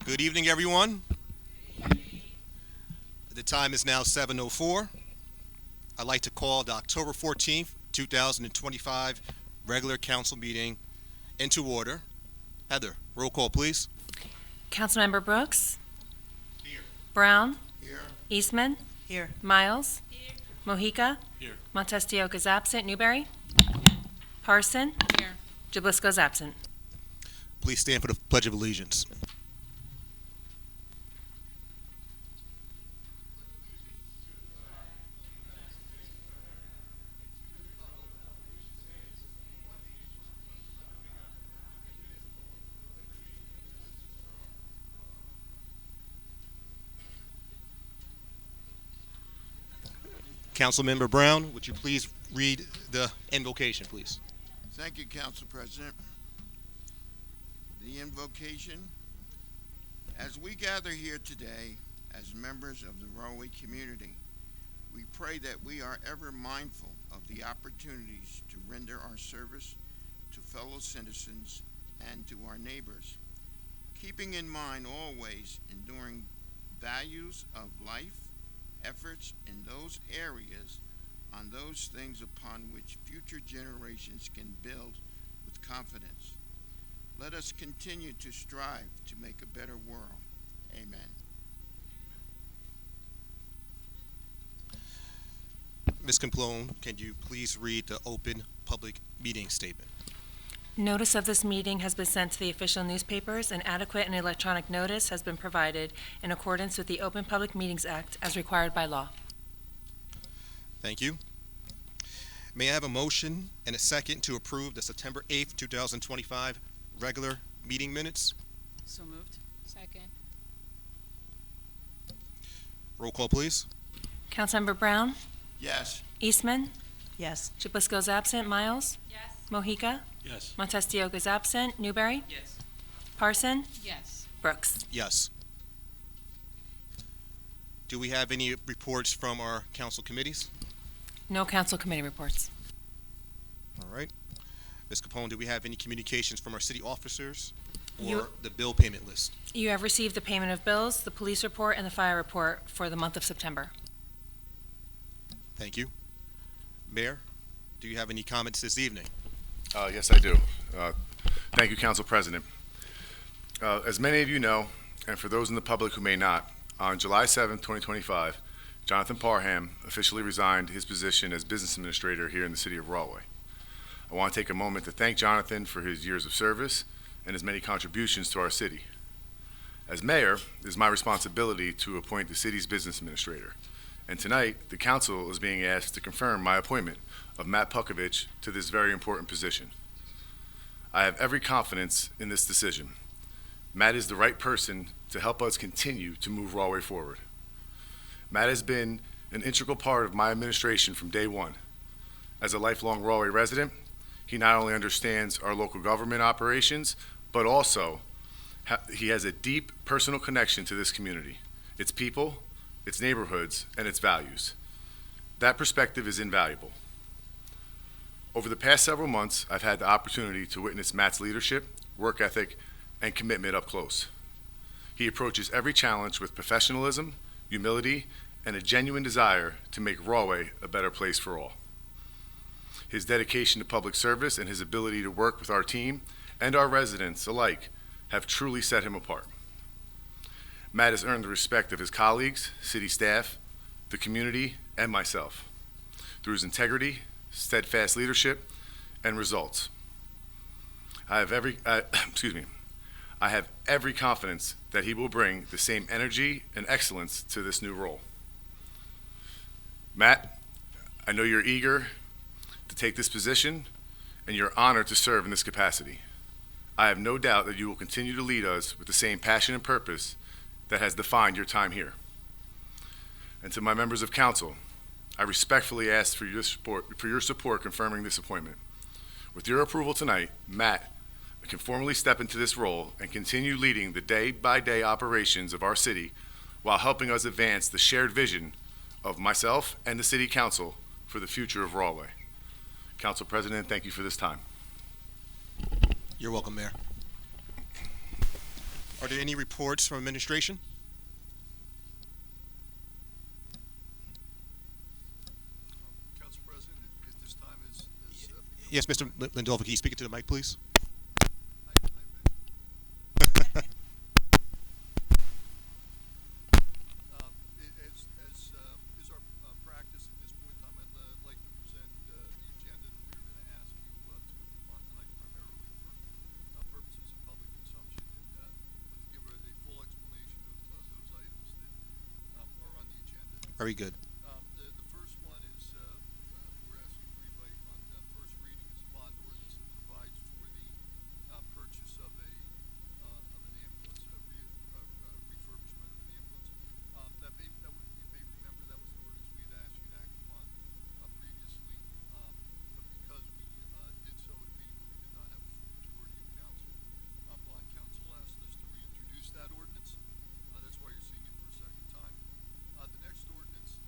Good evening, everyone. The time is now 7:04. I'd like to call the October 14th, 2025 regular council meeting into order. Heather, roll call, please. Councilmember Brooks? Here. Brown? Here. Eastman? Here. Miles? Here. Mojica? Here. Montestioke is absent. Newberry? Parson? Here. Jablisco is absent. Please stand for the Pledge of Allegiance. Councilmember Brown, would you please read the invocation, please? Thank you, Council President. The invocation. As we gather here today as members of the Rahway community, we pray that we are ever mindful of the opportunities to render our service to fellow citizens and to our neighbors, keeping in mind always enduring values of life, efforts in those areas on those things upon which future generations can build with confidence. Let us continue to strive to make a better world. Amen. Ms. Complone, can you please read the open public meeting statement? Notice of this meeting has been sent to the official newspapers, and adequate and electronic notice has been provided in accordance with the Open Public Meetings Act as required by law. Thank you. May I have a motion and a second to approve the September 8th, 2025 regular meeting minutes? So moved. Second. Roll call, please. Councilmember Brown? Yes. Eastman? Yes. Jablisco is absent. Miles? Yes. Mojica? Yes. Montestioke is absent. Newberry? Yes. Parson? Yes. Brooks? Yes. Do we have any reports from our council committees? No council committee reports. All right. Ms. Capone, do we have any communications from our city officers or You- the bill payment list? You have received the payment of bills, the police report, and the fire report for the month of September. Thank you. Mayor, do you have any comments this evening? Yes, I do. Thank you, Council President. As many of you know, and for those in the public who may not, on July 7th, 2025, Jonathan Parham officially resigned his position as business administrator here in the city of Rahway. I want to take a moment to thank Jonathan for his years of service and his many contributions to our city. As mayor, it is my responsibility to appoint the city's business administrator. And tonight, the council is being asked to confirm my appointment of Matt Pukovich to this very important position. I have every confidence in this decision. Matt is the right person to help us continue to move Rahway forward. Matt has been an integral part of my administration from day one. As a lifelong Rahway resident, he not only understands our local government operations, but also he has a deep personal connection to this community, its people, its neighborhoods, and its values. That perspective is invaluable. Over the past several months, I've had the opportunity to witness Matt's leadership, work ethic, and commitment up close. He approaches every challenge with professionalism, humility, and a genuine desire to make Rahway a better place for all. His dedication to public service and his ability to work with our team and our residents alike have truly set him apart. Matt has earned the respect of his colleagues, city staff, the community, and myself through his integrity, steadfast leadership, and results. I have every confidence that he will bring the same energy and excellence to this new role. Matt, I know you're eager to take this position, and you're honored to serve in this capacity. I have no doubt that you will continue to lead us with the same passion and purpose that has defined your time here. And to my members of council, I respectfully ask for your support confirming this appointment. With your approval tonight, Matt can formally step into this role and continue leading the day-by-day operations of our city while helping us advance the shared vision of myself and the City Council for the future of Rahway. Council President, thank you for this time. You're welcome, Mayor. Are there any reports from administration? Council President, at this time Yes, Mr. Lindolfi, can you speak into the mic, please? as is our practice at this point in time, I'd like to present the agenda that we were going to ask you to move upon tonight primarily for purposes of public consumption, and let's give a full explanation of those items that are on the agenda. Very good. The first one is we're asking to read on first reading is a bond ordinance that provides for the purchase of an ambulance, refurbishment of an ambulance. You may remember that was an ordinance we had asked you to act upon previously, but because we did so at a meeting where we did not have a full majority of council, bond council asked us to reintroduce that ordinance. That's why you're seeing it for a second time. The next ordinance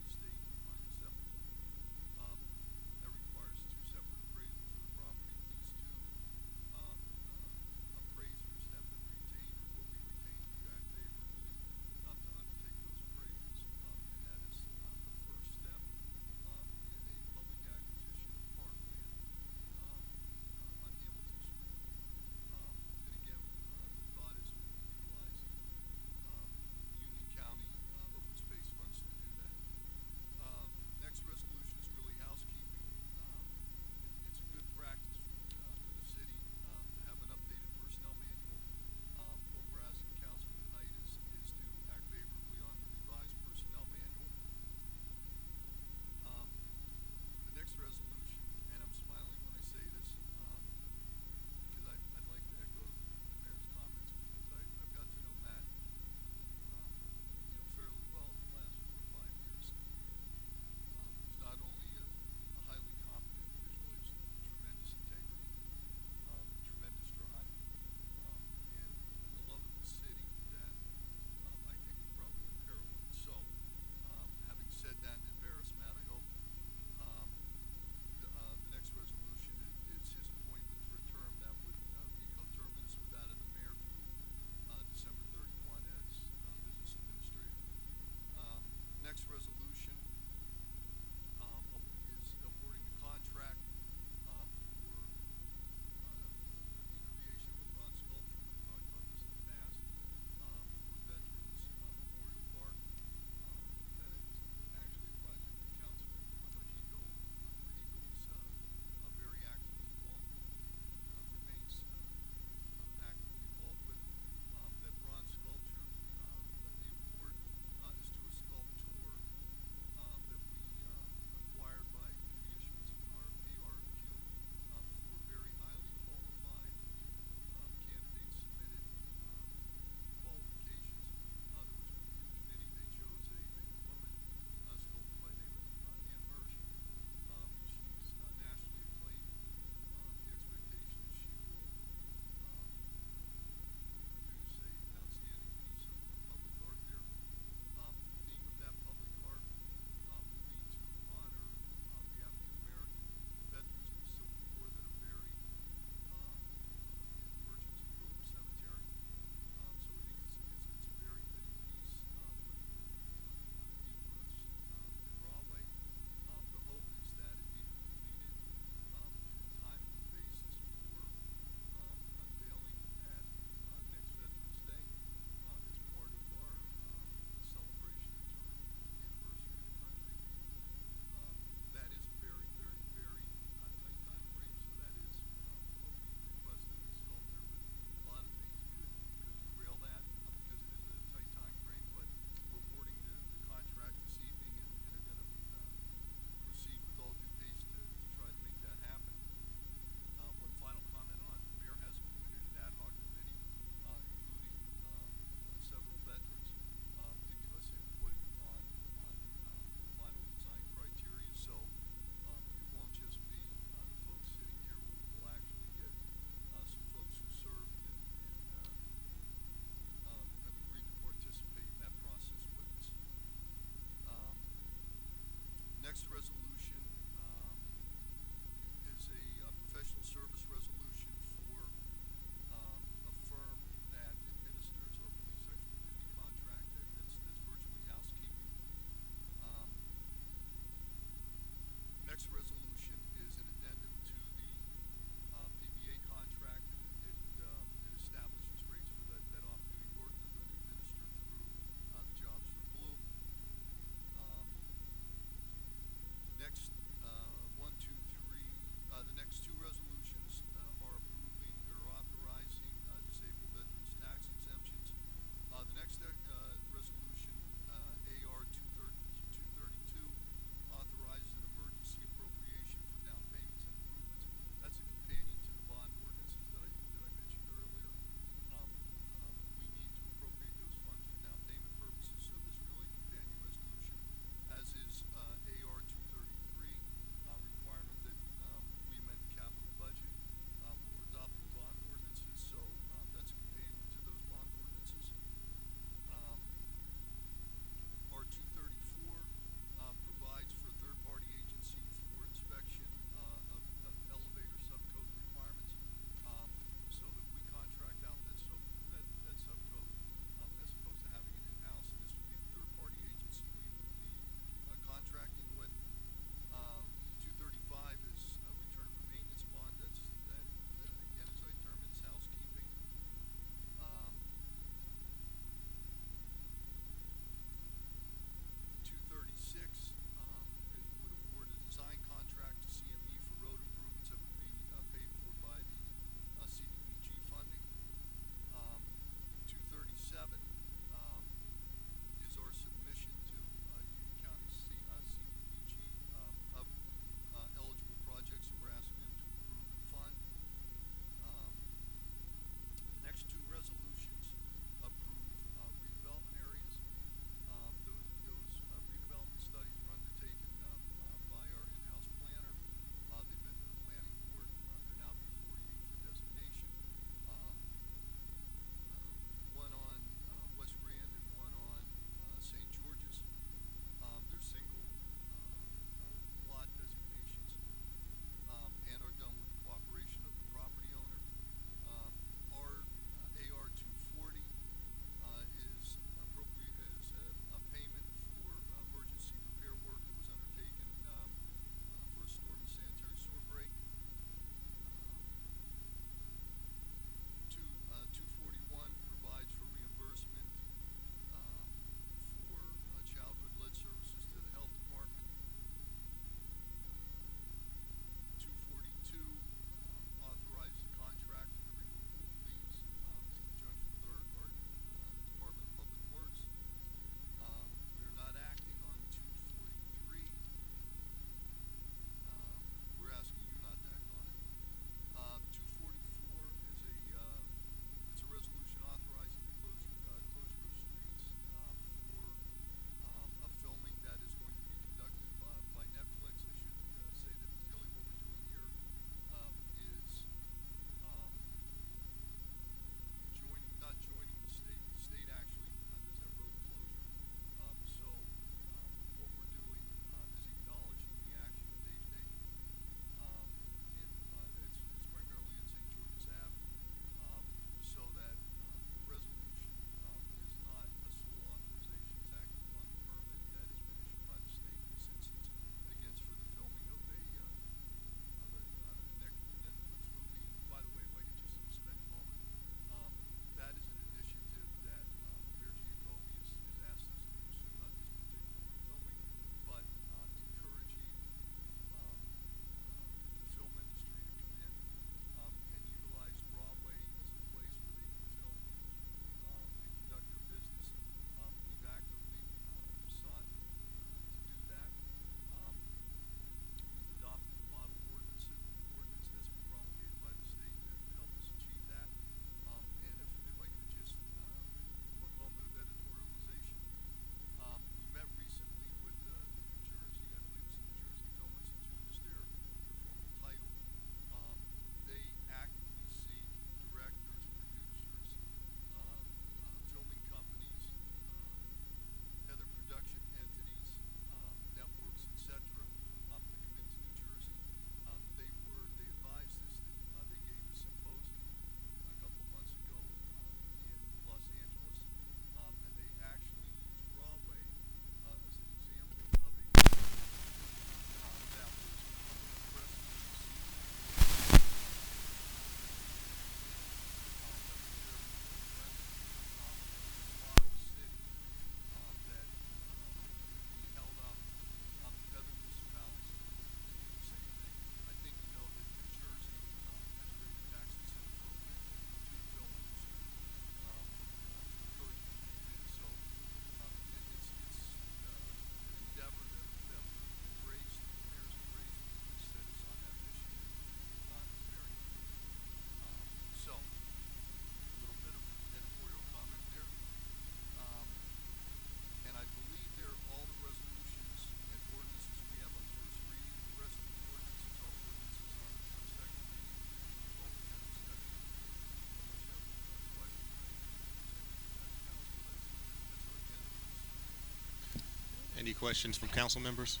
Any questions from council members?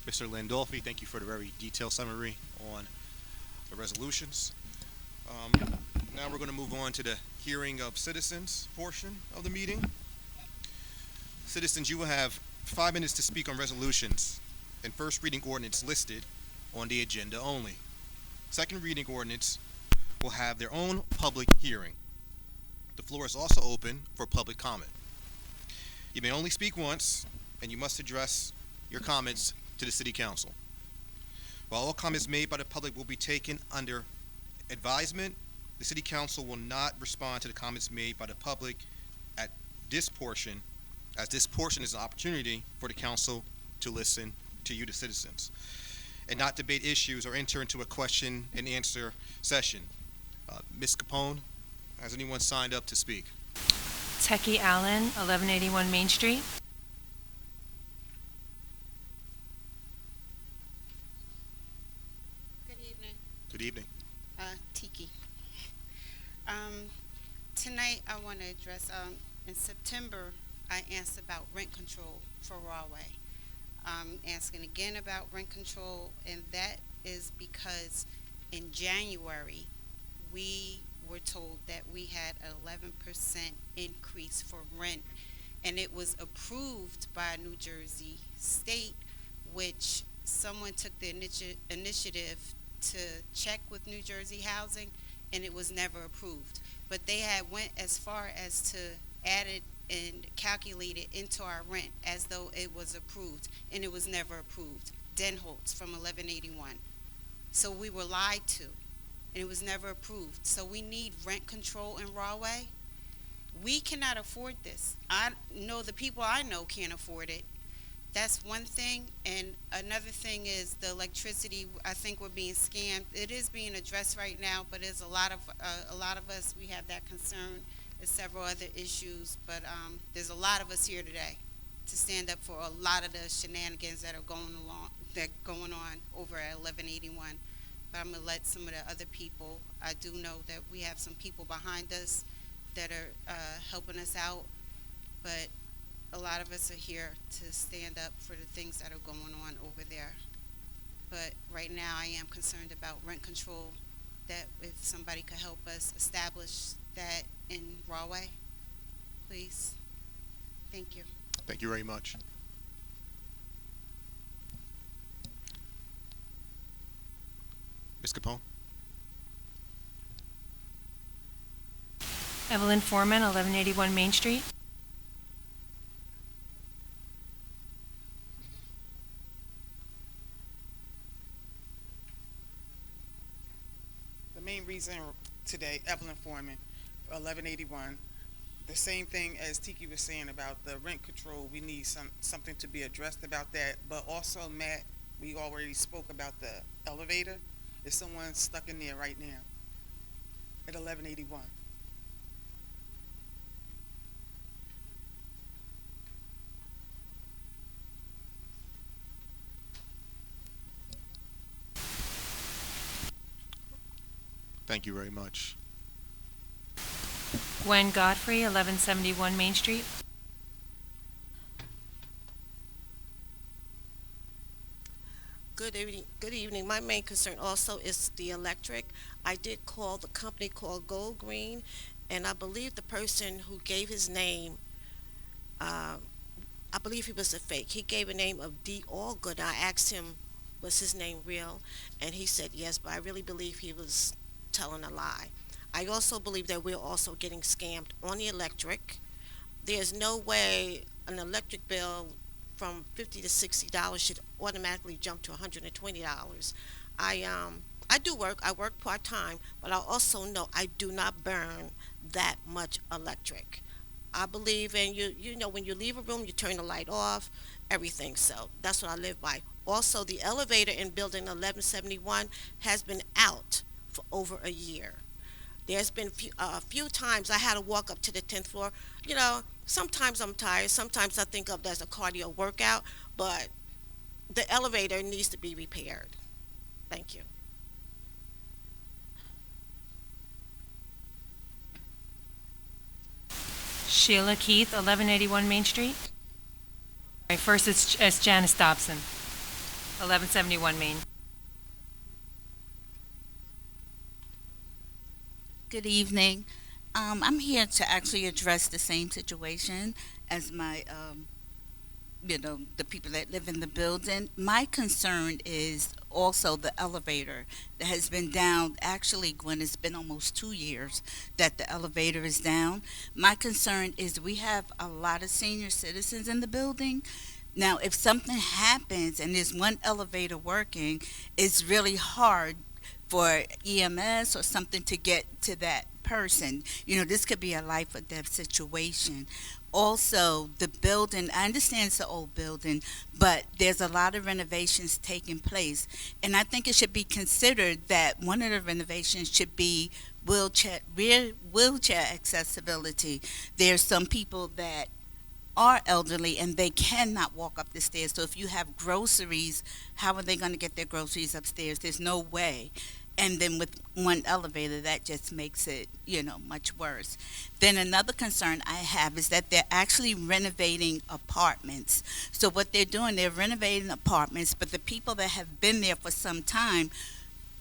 Mr. Landolfi, thank you for the very detailed summary on the resolutions. Now we're going to move on to the hearing of citizens portion of the meeting. Citizens, you will have 5 minutes to speak on resolutions and first reading ordinance listed on the agenda only. Second reading ordinance will have their own public hearing. The floor is also open for public comment. You may only speak once, and you must address your comments to the City Council. While all comments made by the public will be taken under advisement, the City Council will not respond to the comments made by the public at this portion, as this portion is an opportunity for the council to listen to you, the citizens, and not debate issues or enter into a question and answer session. Ms. Capone, has anyone signed up to speak? Techie Allen, 1181 Main Street. Good evening, Good evening. Tiki. Tonight I want to address, in September, I asked about rent control for Rahway. I'm asking again about rent control, and that is because in January, we were told that we had an 11% increase for rent, and it was approved by New Jersey State, which someone took the initiative to check with New Jersey Housing, and it was never approved. But they had went as far as to add it and calculate it into our rent as though it was approved, and it was never approved. Denholtz from 1181. So we were lied to, and it was never approved. So we need rent control in Rahway. We cannot afford this. I know the people I know can't afford it. That's one thing, and another thing is the electricity. I think we're being scammed. It is being addressed right now, but there's a lot of us. We have that concern. There's several other issues, but there's a lot of us here today to stand up for a lot of the shenanigans that are going on over at 1181. But I'm gonna let some of the other people. I do know that we have some people behind us that are helping us out, but a lot of us are here to stand up for the things that are going on over there. But right now I am concerned about rent control, that if somebody could help us establish that in Rahway, please. Thank you. Thank you very much. Ms. Capone? Evelyn Foreman, 1181 Main Street. The main reason today, Evelyn Foreman, 1181, the same thing as Tiki was saying about the rent control. We need something to be addressed about that. But also, Matt, we already spoke about the elevator. Is someone stuck in there right now at 1181? Thank you very much. Gwen Godfrey, 1171 Main Street. Good evening. Good evening. My main concern also is the electric. I did call the company called Gold Green, and I believe the person who gave his name, I believe he was a fake. He gave a name of D. Allgood. I asked him, was his name real? And he said yes, but I really believe he was telling a lie. I also believe that we're also getting scammed on the electric. There's no way an electric bill from $50 to $60 should automatically jump to $120. I do work. I work part-time, but I also know I do not burn that much electric. I believe in you know, when you leave a room, you turn the light off, everything. So that's what I live by. Also, the elevator in building 1171 has been out for over a year. There's been a few times I had to walk up to the 10th floor. You know, sometimes I'm tired. Sometimes I think of it as a cardio workout, but the elevator needs to be repaired. Thank you. Sheila Keith, 1181 Main Street. First, it's Janice Dobson, 1171 Main. Good evening. I'm here to actually address the same situation as the people that live in the building. My concern is also the elevator that has been down. Actually, Gwen, it's been almost 2 years that the elevator is down. My concern is we have a lot of senior citizens in the building. Now, if something happens and there's one elevator working, it's really hard for EMS or something to get to that person. This could be a life or death situation. Also, the building, I understand it's an old building, but there's a lot of renovations taking place. And I think it should be considered that one of the renovations should be wheelchair accessibility. There's some people that are elderly and they cannot walk up the stairs. So if you have groceries, how are they going to get their groceries upstairs? There's no way. And then with one elevator, that just makes it, much worse. Then another concern I have is that they're actually renovating apartments. So what they're doing, they're renovating apartments, but the people that have been there for some time,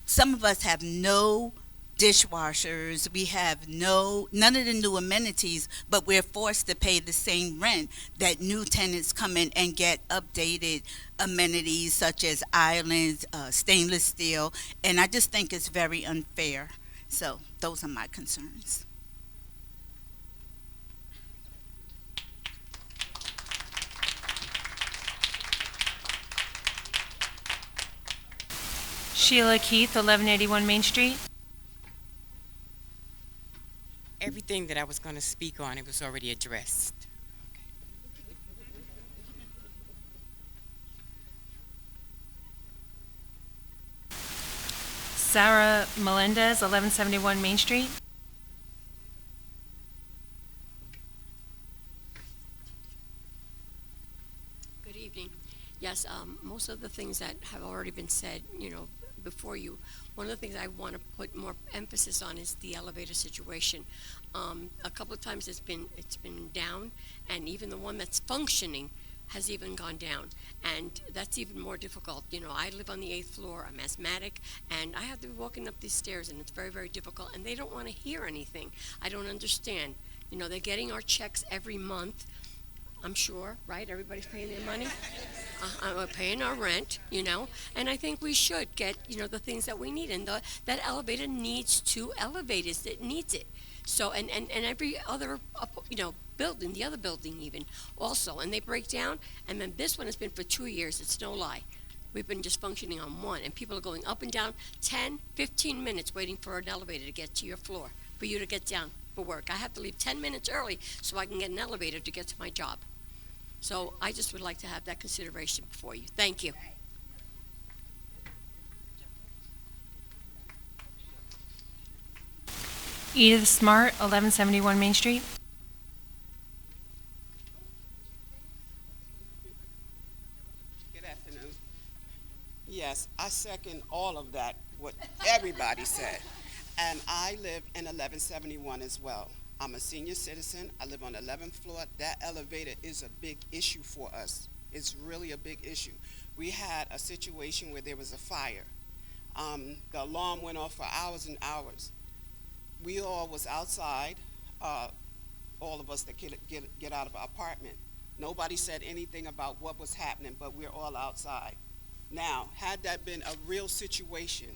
some of us have no dishwashers, we have none of the new amenities, but we're forced to pay the same rent that new tenants come in and get updated amenities such as islands, stainless steel, and I just think it's very unfair. So those are my concerns. Sheila Keith, 1181 Main Street. Everything that I was going to speak on, it was already addressed. Sarah Melendez, 1171 Main Street. Good evening. Yes, most of the things that have already been said, before you. One of the things I want to put more emphasis on is the elevator situation. A couple of times it's been down, and even the one that's functioning has even gone down, and that's even more difficult. I live on the 8th floor. I'm asthmatic, and I have to be walking up these stairs, and it's very, very difficult. And they don't want to hear anything. I don't understand. They're getting our checks every month. I'm sure, right? Everybody's paying their money. We're paying our rent, and I think we should get, the things that we need. And that elevator needs 2 elevators. It needs it. So, and every other, building, the other building even, also. And they break down. And then this one has been for 2 years. It's no lie. We've been just functioning on one. And people are going up and down 10, 15 minutes waiting for an elevator to get to your floor, for you to get down for work. I have to leave 10 minutes early so I can get an elevator to get to my job. So I just would like to have that consideration before you. Thank you. Edith Smart, 1171 Main Street. Good afternoon. Yes, I second all of that, what everybody said. And I live in 1171 as well. I'm a senior citizen. I live on the 11th floor. That elevator is a big issue for us. It's really a big issue. We had a situation where there was a fire. The alarm went off for hours and hours. We all was outside, all of us that get out of our apartment. Nobody said anything about what was happening, but we're all outside. Now, had that been a real situation,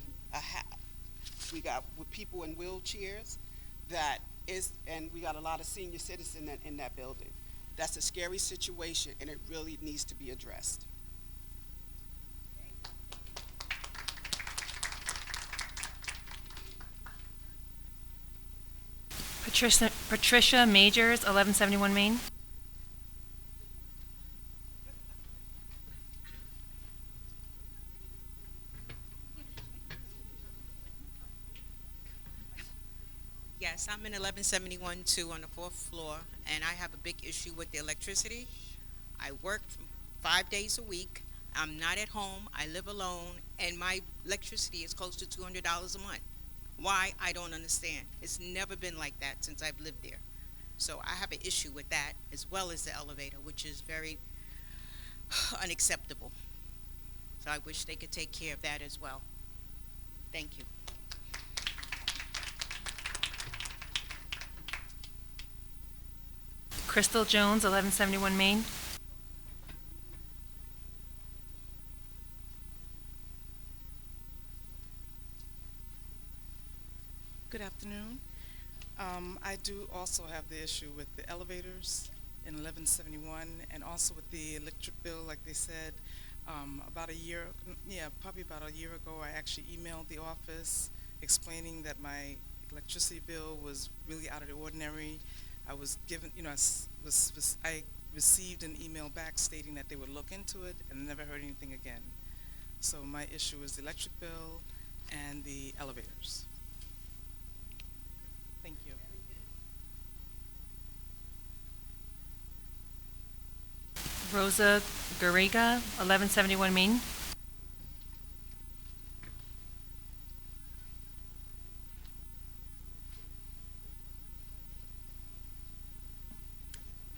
we got with people in wheelchairs, and we got a lot of senior citizens in that building. That's a scary situation, and it really needs to be addressed. Patricia Majors, 1171 Main. Yes, I'm in 1171 too on the 4th floor, and I have a big issue with the electricity. I work 5 days a week. I'm not at home. I live alone, and my electricity is close to $200 a month. Why? I don't understand. It's never been like that since I've lived there. So I have an issue with that, as well as the elevator, which is very unacceptable. So I wish they could take care of that as well. Thank you. Crystal Jones, 1171 Main. Good afternoon. I do also have the issue with the elevators in 1171 and also with the electric bill, like they said. About a year, probably about a year ago, I actually emailed the office explaining that my electricity bill was really out of the ordinary. I was given, I received an email back stating that they would look into it and never heard anything again. So my issue is the electric bill and the elevators. Thank you. Rosa Garriga, 1171 Main.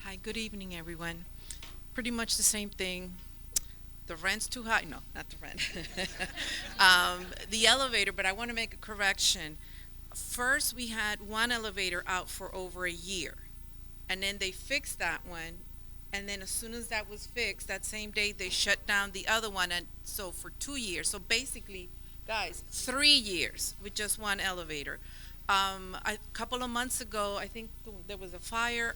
Hi, good evening, everyone. Pretty much the same thing. The rent's too high. No, not the rent. The elevator, but I want to make a correction. First, we had one elevator out for over a year, and then they fixed that one, and then as soon as that was fixed, that same day they shut down the other one, and so for 2 years. So basically, guys, 3 years with just one elevator. A couple of months ago, I think there was a fire.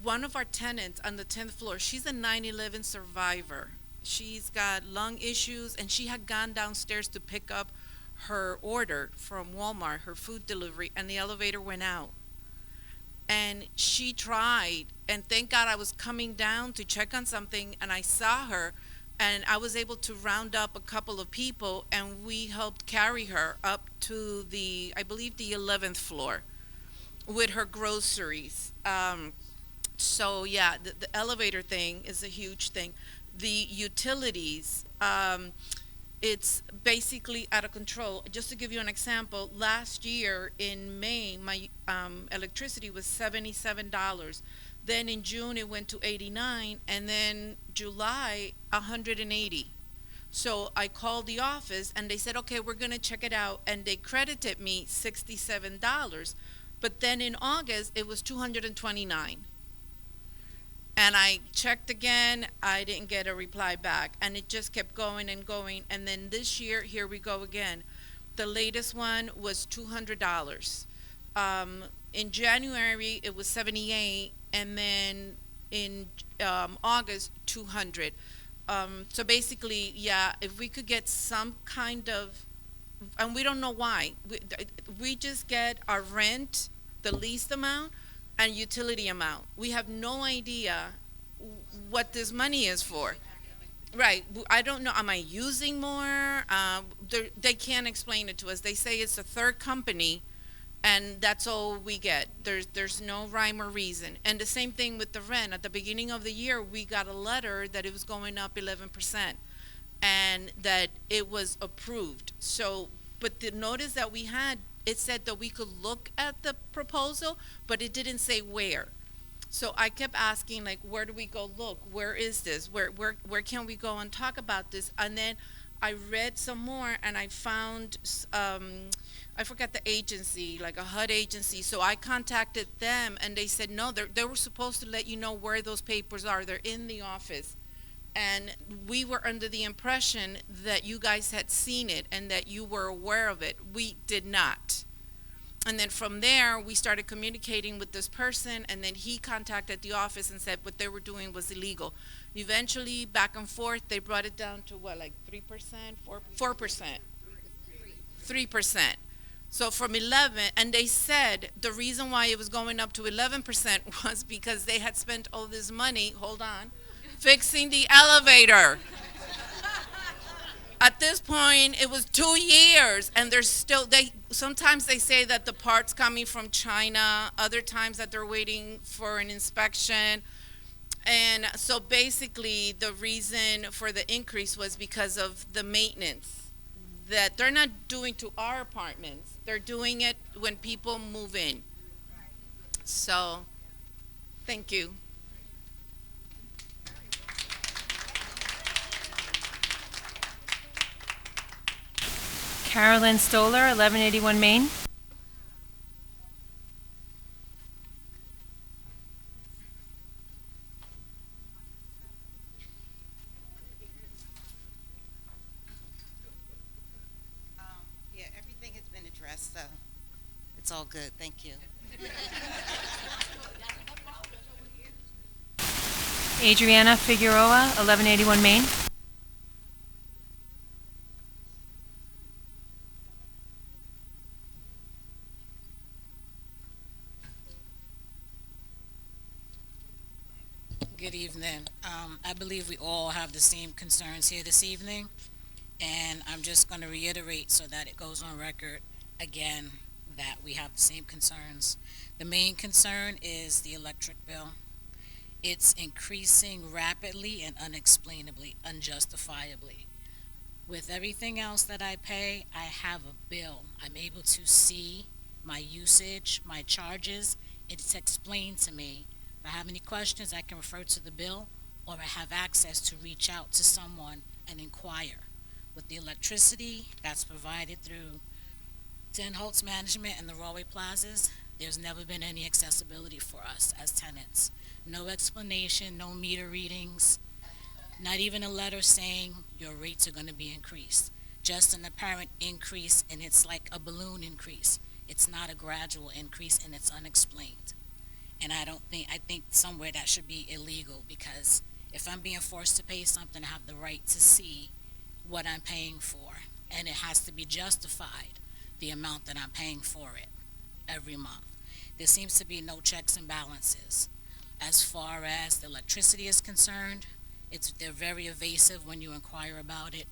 One of our tenants on the 10th floor, she's a 9/11 survivor. She's got lung issues, and she had gone downstairs to pick up her order from Walmart, her food delivery, and the elevator went out. And she tried, and thank God I was coming down to check on something, and I saw her, and I was able to round up a couple of people, and we helped carry her up to I believe the 11th floor with her groceries. So yeah, the elevator thing is a huge thing. The utilities, it's basically out of control. Just to give you an example, last year in May, my electricity was $77. Then in June it went to 89, and then July 180. So I called the office and they said, okay, we're gonna check it out, and they credited me $67. But then in August it was 229. And I checked again, I didn't get a reply back, and it just kept going and going. And then this year, here we go again. The latest one was $200. In January, it was 78, and then in August, 200. So basically, yeah, if we could get some kind of, and we don't know why, we just get our rent, the least amount, and utility amount. We have no idea what this money is for. Right. I don't know. Am I using more? They can't explain it to us. They say it's a third company, and that's all we get. There's no rhyme or reason. And the same thing with the rent. At the beginning of the year, we got a letter that it was going up 11%, and that it was approved. So, but the notice that we had, it said that we could look at the proposal, but it didn't say where. So I kept asking, like, where do we go look? Where is this? Where can we go and talk about this? And then I read some more, and I found, I forgot the agency, like a HUD agency. So I contacted them, and they said, no, they were supposed to let you know where those papers are. They're in the office. And we were under the impression that you guys had seen it and that you were aware of it. We did not. And then from there, we started communicating with this person, and then he contacted the office and said what they were doing was illegal. Eventually, back and forth, they brought it down to what, like 3%, 4%? 3%. So from 11, and they said the reason why it was going up to 11% was because they had spent all this money, hold on, fixing the elevator. At this point, it was 2 years, and they're still, sometimes they say that the part's coming from China, other times that they're waiting for an inspection. And so basically, the reason for the increase was because of the maintenance that they're not doing to our apartments. They're doing it when people move in. So, thank you. Carolyn Stoller, 1181 Main. Yeah, everything has been addressed, so it's all good. Thank you. Adriana Figueroa, 1181 Main. Good evening. I believe we all have the same concerns here this evening, and I'm just going to reiterate so that it goes on record again that we have the same concerns. The main concern is the electric bill. It's increasing rapidly and unexplainably, unjustifiably. With everything else that I pay, I have a bill. I'm able to see my usage, my charges. It's explained to me. If I have any questions, I can refer to the bill, or I have access to reach out to someone and inquire. With the electricity that's provided through Den Holtz Management and the Rahway Plazas, there's never been any accessibility for us as tenants. No explanation, no meter readings, not even a letter saying your rates are going to be increased. Just an apparent increase, and it's like a balloon increase. It's not a gradual increase, and it's unexplained. And I think somewhere that should be illegal, because if I'm being forced to pay something, I have the right to see what I'm paying for. And it has to be justified, the amount that I'm paying for it every month. There seems to be no checks and balances. As far as the electricity is concerned, they're very evasive when you inquire about it.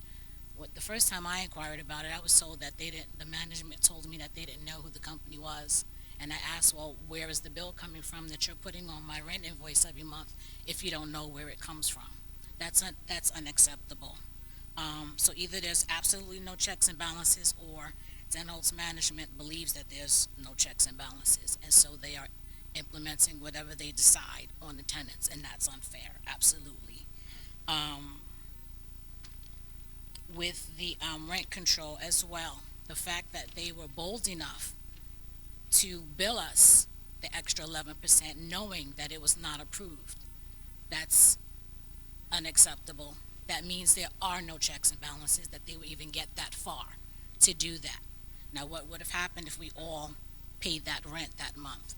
The first time I inquired about it, I was told that the management told me that they didn't know who the company was. And I asked, well, where is the bill coming from that you're putting on my rent invoice every month if you don't know where it comes from? That's unacceptable. So either there's absolutely no checks and balances, or Den Holtz Management believes that there's no checks and balances, and so they are implementing whatever they decide on the tenants, and that's unfair, absolutely. With the rent control as well, the fact that they were bold enough to bill us the extra 11% knowing that it was not approved, that's unacceptable. That means there are no checks and balances, that they would even get that far to do that. Now, what would have happened if we all paid that rent that month?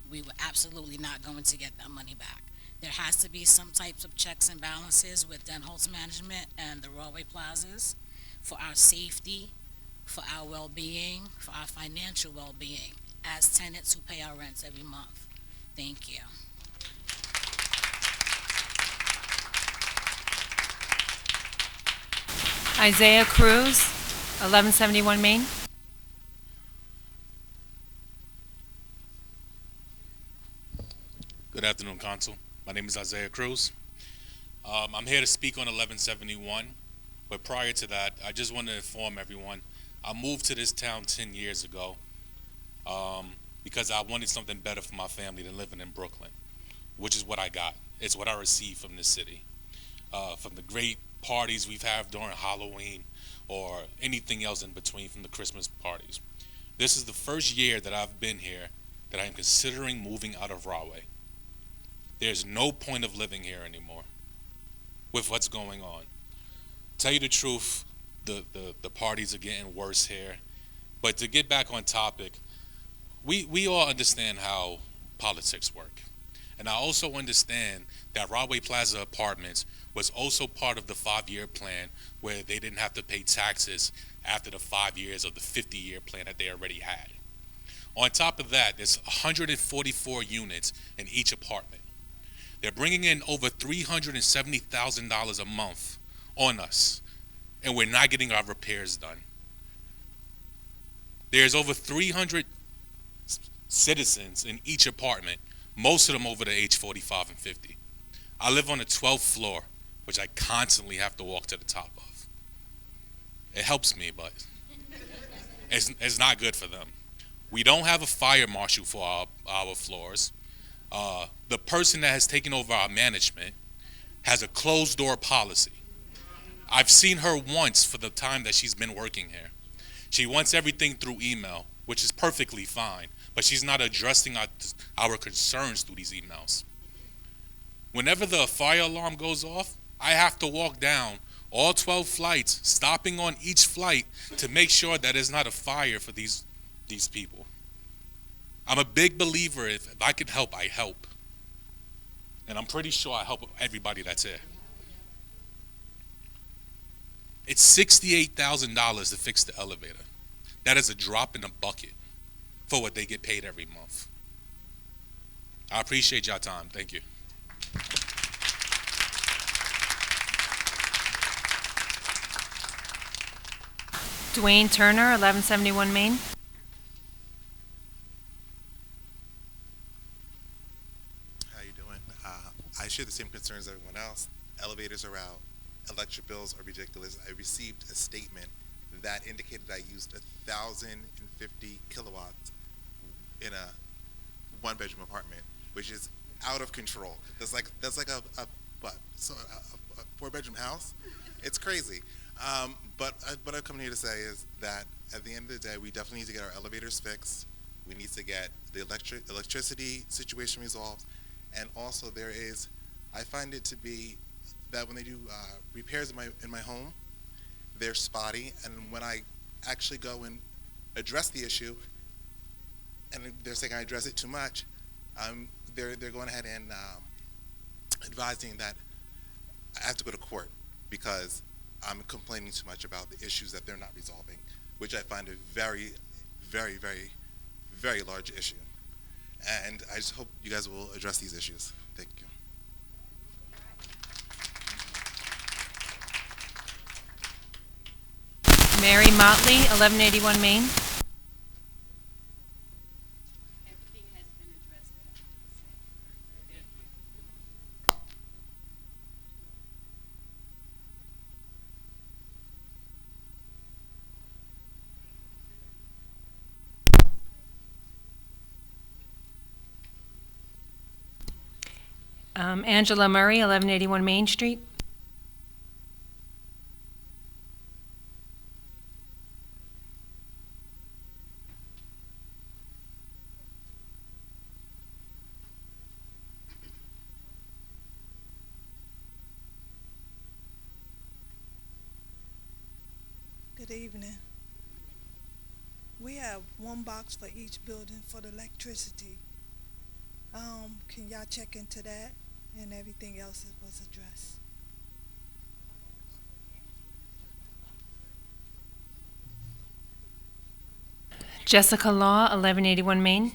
We were absolutely not going to get that money back. There has to be some types of checks and balances with Den Holtz Management and the Rahway Plazas for our safety, for our well-being, for our financial well-being as tenants who pay our rents every month. Thank you. Isaiah Cruz, 1171 Main. Good afternoon, Council. My name is Isaiah Cruz. I'm here to speak on 1171, but prior to that, I just want to inform everyone, I moved to this town 10 years ago because I wanted something better for my family than living in Brooklyn, which is what I got. It's what I received from this city. From the great parties we've had during Halloween or anything else in between, from the Christmas parties. This is the first year that I've been here that I am considering moving out of Rahway. There's no point of living here anymore with what's going on. Tell you the truth, the parties are getting worse here. But to get back on topic, we all understand how politics work. And I also understand that Rahway Plaza Apartments was also part of the 5-year plan where they didn't have to pay taxes after the 5 years of the 50-year plan that they already had. On top of that, there's 144 units in each apartment. They're bringing in over $370,000 a month on us, and we're not getting our repairs done. There's over 300 citizens in each apartment, most of them over the age 45 and 50. I live on the 12th floor, which I constantly have to walk to the top of. It helps me, but it's not good for them. We don't have a fire marshal for our floors. The person that has taken over our management has a closed door policy. I've seen her once for the time that she's been working here. She wants everything through email, which is perfectly fine, but she's not addressing our concerns through these emails. Whenever the fire alarm goes off, I have to walk down all 12 flights, stopping on each flight to make sure that there's not a fire for these people. I'm a big believer if I can help, I help. And I'm pretty sure I help everybody that's here. It's $68,000 to fix the elevator. That is a drop in the bucket for what they get paid every month. I appreciate y'all time. Thank you. Dwayne Turner, 1171 Main. How you doing? I share the same concerns as everyone else. Elevators are out. Electric bills are ridiculous. I received a statement that indicated I used 1,050 kilowatts in a one-bedroom apartment, which is out of control. That's like a four-bedroom house. It's crazy. But what I've come here to say is that at the end of the day, we definitely need to get our elevators fixed. We need to get the electricity situation resolved, and also I find it to be that when they do repairs in my home, they're spotty, and when I actually go and address the issue, and they're saying I address it too much, they're going ahead and advising that I have to go to court because I'm complaining too much about the issues that they're not resolving, which I find a very, very, very, very large issue. And I just hope you guys will address these issues. Thank you. Mary Motley, 1181 Main. Everything has been addressed that I Angela Murray, 1181 Main Street. Good evening. We have one box for each building for the electricity. Can y'all check into that? And everything else was addressed. Jessica Law, 1181 Main.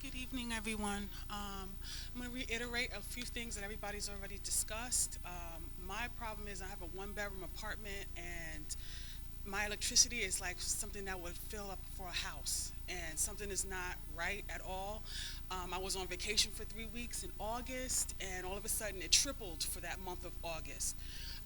Good evening, everyone. I'm going to reiterate a few things that everybody's already discussed. My problem is I have a one-bedroom apartment, and my electricity is like something that would fill up for a house, and something is not right at all. I was on vacation for 3 weeks in August, and all of a sudden it tripled for that month of August.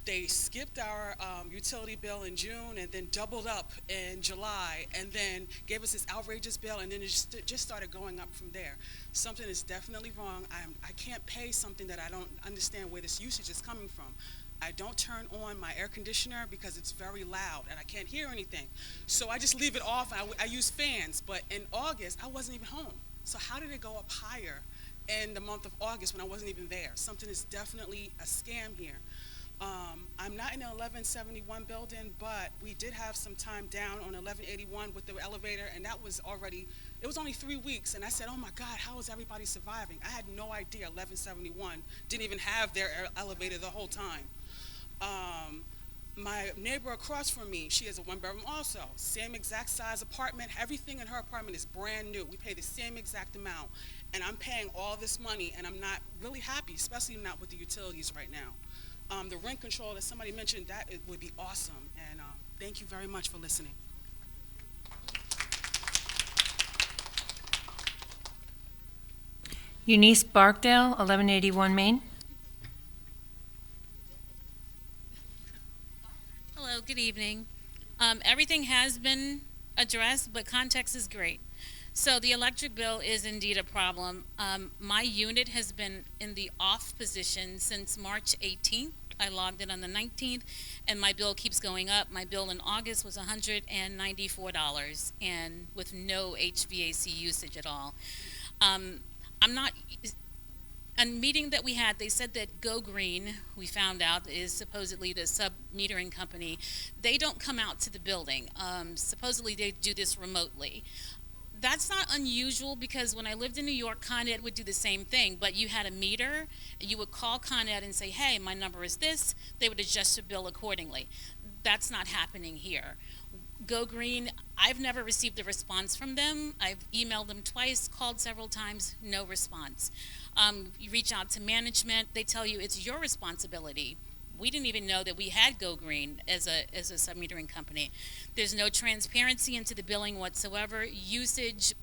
They skipped our utility bill in June and then doubled up in July and then gave us this outrageous bill, and then it just started going up from there. Something is definitely wrong. I can't pay something that I don't understand where this usage is coming from. I don't turn on my air conditioner because it's very loud and I can't hear anything. So I just leave it off. I use fans, but in August I wasn't even home. So how did it go up higher in the month of August when I wasn't even there? Something is definitely a scam here. I'm not in the 1171 building, but we did have some time down on 1181 with the elevator, and that was already, it was only 3 weeks, and I said, oh my God, how is everybody surviving? I had no idea 1171 didn't even have their elevator the whole time. My neighbor across from me, she has a one-bedroom also, same exact size apartment. Everything in her apartment is brand new. We pay the same exact amount, and I'm paying all this money, and I'm not really happy, especially not with the utilities right now. The rent control that somebody mentioned, that it would be awesome, and thank you very much for listening. Eunice Barkdale, 1181 Main. Hello, good evening. Everything has been addressed, but context is great. So the electric bill is indeed a problem. My unit has been in the off position since March 18th. I logged in on the 19th, and my bill keeps going up. My bill in August was $194, and with no HVAC usage at all. I'm not. A meeting that we had, they said that Go Green, we found out, is supposedly the sub-metering company. They don't come out to the building. Supposedly they do this remotely. That's not unusual because when I lived in New York, Con Ed would do the same thing, but you had a meter, you would call Con Ed and say, hey, my number is this, they would adjust your bill accordingly. That's not happening here. Go Green, I've never received a response from them. I've emailed them twice, called several times, no response. You reach out to management, they tell you it's your responsibility. We didn't even know that we had Go Green as a sub-metering company. There's no transparency into the billing whatsoever. Usage,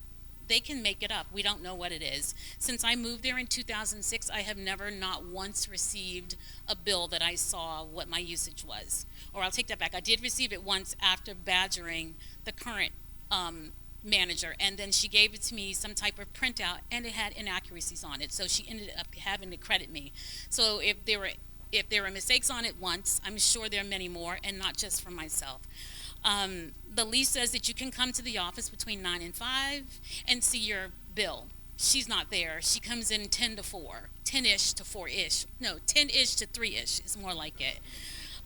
they can make it up. We don't know what it is. Since I moved there in 2006, I have never not once received a bill that I saw what my usage was. Or I'll take that back. I did receive it once after badgering the current manager, and then she gave it to me some type of printout, and it had inaccuracies on it. So she ended up having to credit me. So if there were mistakes on it once, I'm sure there are many more, and not just for myself. The lease says that you can come to the office between 9 and 5 and see your bill. She's not there. She comes in 10 to 4, 10-ish to 4-ish. No, 10-ish to 3-ish is more like it.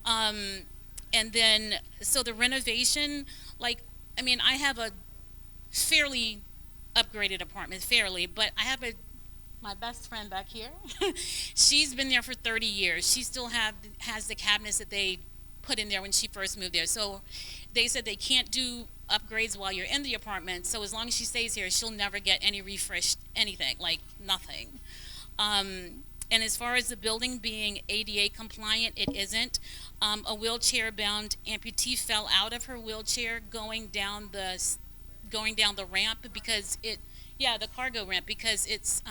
And then, so the renovation, like, I mean, I have a fairly upgraded apartment, but I have my best friend back here. She's been there for 30 years. She still has the cabinets that they put in there when she first moved there. So they said they can't do upgrades while you're in the apartment. So as long as she stays here, she'll never get any refreshed anything, like nothing. And as far as the building being ADA compliant, it isn't. A wheelchair-bound amputee fell out of her wheelchair going down the ramp because the cargo ramp, because it's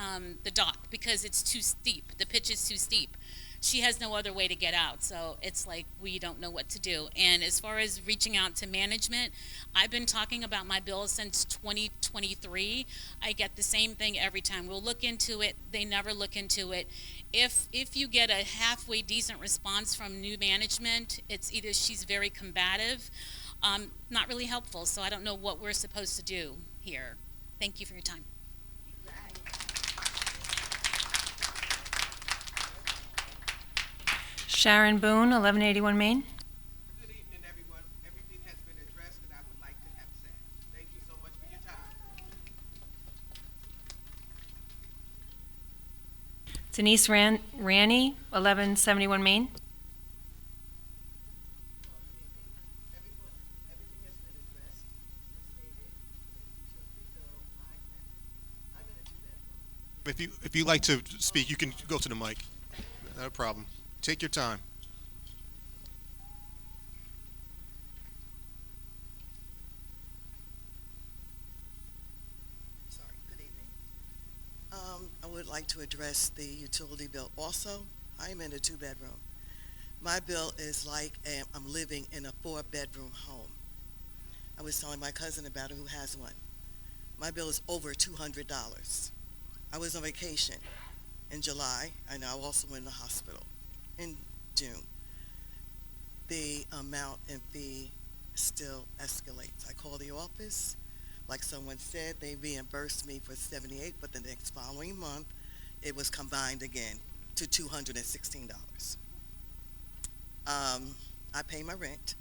the dock, because it's too steep. The pitch is too steep. She has no other way to get out, so it's like we don't know what to do. And as far as reaching out to management, I've been talking about my bill since 2023. I get the same thing every time. We'll look into it. They never look into it. If you get a halfway decent response from new management, it's either she's very combative, not really helpful, so I don't know what we're supposed to do here. Thank you for your time. Sharon Boone, 1181 Main. Good evening, everyone. Everything has been addressed that I would like to have said. Thank you so much for your time. Denise Ranney, 1171 Main. If you like to speak, you can go to the mic. No problem. Take your time. Sorry, good evening. I would like to address the utility bill also. I'm in a 2-bedroom. My bill is like I'm living in a 4-bedroom home. I was telling my cousin about it who has one. My bill is over $200. I was on vacation in July, and I also went in the hospital in June. The amount and fee still escalates. I call the office. Like someone said, they reimbursed me for $78, but the next following month, it was combined again to $216. I pay my rent,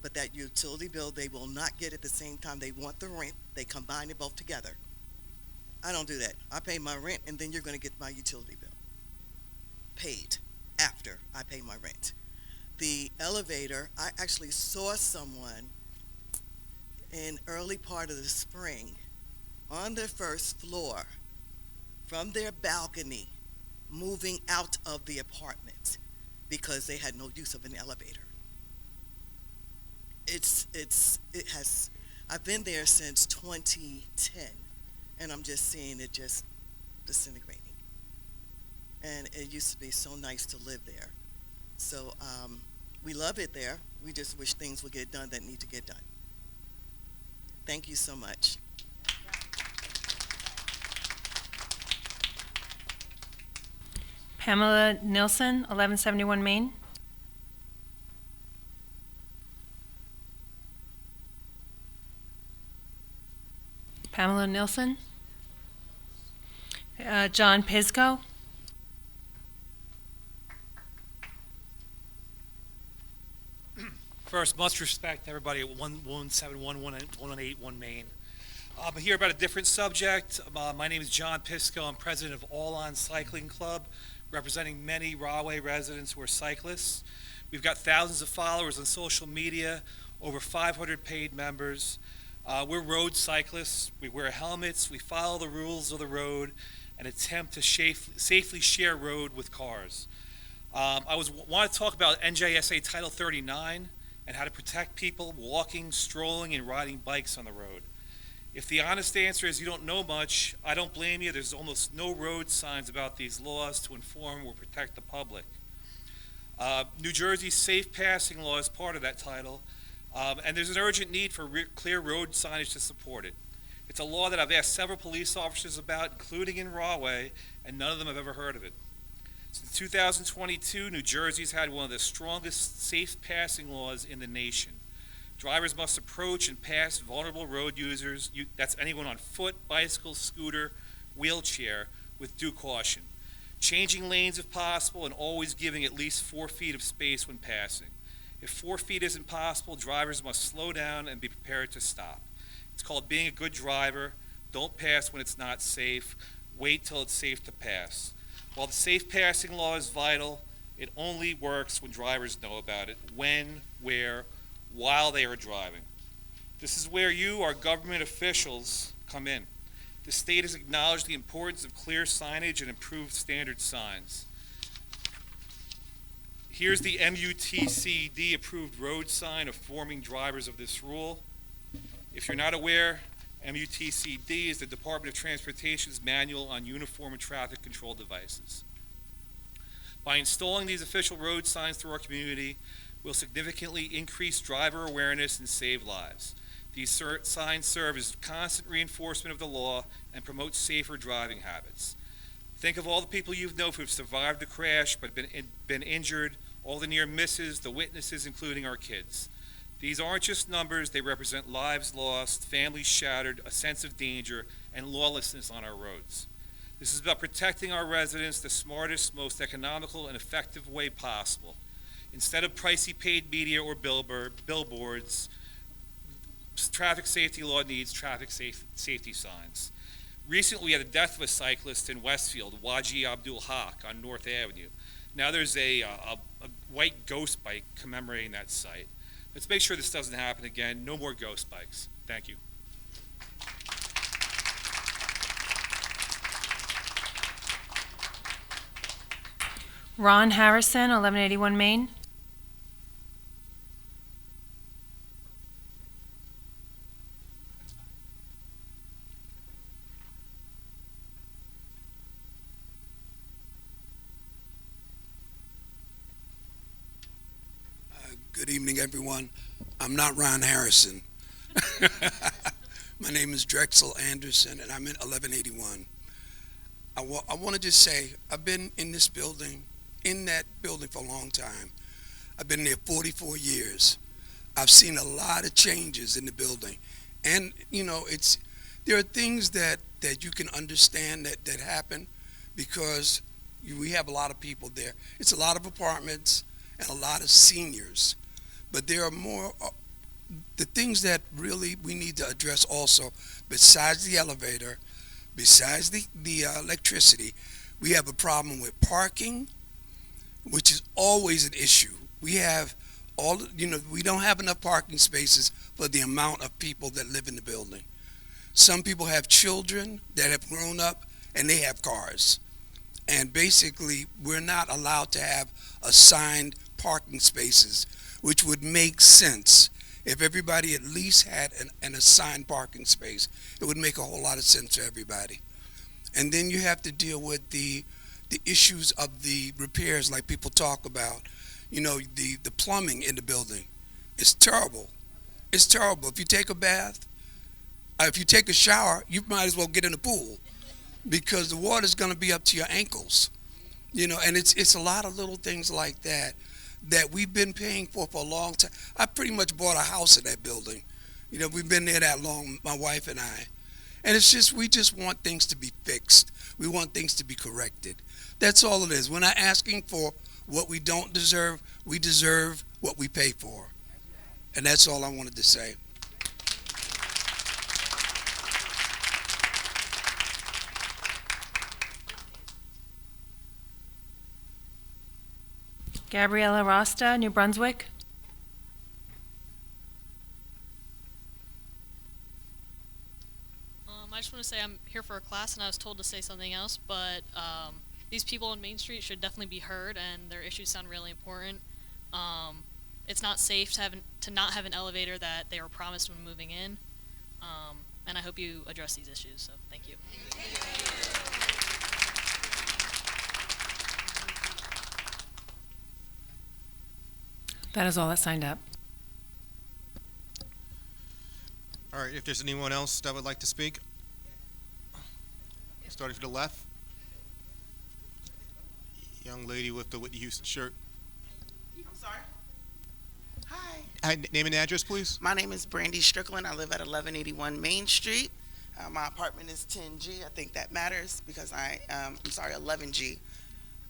but that utility bill, they will not get at the same time they want the rent. They combine it both together. I don't do that. I pay my rent, and then you're going to get my utility bill paid after I pay my rent. The elevator, I actually saw someone in early part of the spring on the first floor from their balcony moving out of the apartment because they had no use of an elevator. I've been there since 2010, and I'm just seeing it just disintegrating. And it used to be so nice to live there. So we love it there. We just wish things would get done that need to get done. Thank you so much. Pamela Nilsson, 1171 Main. Pamela Nilsson. John Pisco. First, much respect to everybody at 1171, 118 Main. I'm here about a different subject. My name is John Pisco. I'm president of All On Cycling Club, representing many Rahway residents who are cyclists. We've got thousands of followers on social media, over 500 paid members. We're road cyclists. We wear helmets. We follow the rules of the road and attempt to safely share road with cars. I want to talk about NJSA Title 39 and how to protect people walking, strolling, and riding bikes on the road. If the honest answer is you don't know much, I don't blame you. There's almost no road signs about these laws to inform or protect the public. New Jersey's safe passing law is part of that title, and there's an urgent need for clear road signage to support it. It's a law that I've asked several police officers about, including in Rahway, and none of them have ever heard of it. Since 2022, New Jersey's had one of the strongest safe passing laws in the nation. Drivers must approach and pass vulnerable road users, that's anyone on foot, bicycle, scooter, wheelchair, with due caution. Changing lanes if possible and always giving at least 4 feet of space when passing. If 4 feet isn't possible, drivers must slow down and be prepared to stop. It's called being a good driver. Don't pass when it's not safe. Wait till it's safe to pass. While the safe passing law is vital, it only works when drivers know about it, when, where, while they are driving. This is where you, our government officials, come in. The state has acknowledged the importance of clear signage and improved standard signs. Here's the MUTCD approved road sign informing drivers of this rule. If you're not aware, MUTCD is the Department of Transportation's manual on uniform and traffic control devices. By installing these official road signs through our community, we'll significantly increase driver awareness and save lives. These signs serve as constant reinforcement of the law and promote safer driving habits. Think of all the people you know who have survived the crash but been injured, all the near misses, the witnesses, including our kids. These aren't just numbers, they represent lives lost, families shattered, a sense of danger, and lawlessness on our roads. This is about protecting our residents the smartest, most economical, and effective way possible. Instead of pricey paid media or billboards, traffic safety law needs traffic safety signs. Recently, we had the death of a cyclist in Westfield, Waji Abdul Haq on North Avenue. Now there's a white ghost bike commemorating that site. Let's make sure this doesn't happen again. No more ghost bikes. Thank you. Ron Harrison, 1181 Main. Good evening, everyone. I'm not Ron Harrison. My name is Drexel Anderson, and I'm in 1181. I want to just say, I've been in this building, in that building for a long time. I've been there 44 years. I've seen a lot of changes in the building. And, you know, there are things that you can understand that happen because we have a lot of people there. It's a lot of apartments and a lot of seniors. But there are more, the things that really we need to address also, besides the elevator, besides the electricity, we have a problem with parking, which is always an issue. We have we don't have enough parking spaces for the amount of people that live in the building. Some people have children that have grown up and they have cars. And basically, we're not allowed to have assigned parking spaces, which would make sense. If everybody at least had an assigned parking space, it would make a whole lot of sense for everybody. And then you have to deal with the issues of the repairs like people talk about. You know, the plumbing in the building. It's terrible. It's terrible. If you take a bath, if you take a shower, you might as well get in the pool because the water's going to be up to your ankles. And it's a lot of little things like that that we've been paying for a long time. I pretty much bought a house in that building. We've been there that long, my wife and I. And it's just, we just want things to be fixed. We want things to be corrected. That's all it is. We're not asking for what we don't deserve. We deserve what we pay for. And that's all I wanted to say. Gabriella Rasta, New Brunswick. I just want to say I'm here for a class and I was told to say something else, but these people on Main Street should definitely be heard and their issues sound really important. It's not safe to not have an elevator that they were promised when moving in, and I hope you address these issues, so thank you. That is all that signed up. All right, if there's anyone else that would like to speak, starting from the left. Young lady with the Whitney Houston shirt. I'm sorry. Hi. Hi, name and address, please. My name is Brandy Strickland. I live at 1181 Main Street. My apartment is 10G. I think that matters because I'm sorry, 11G.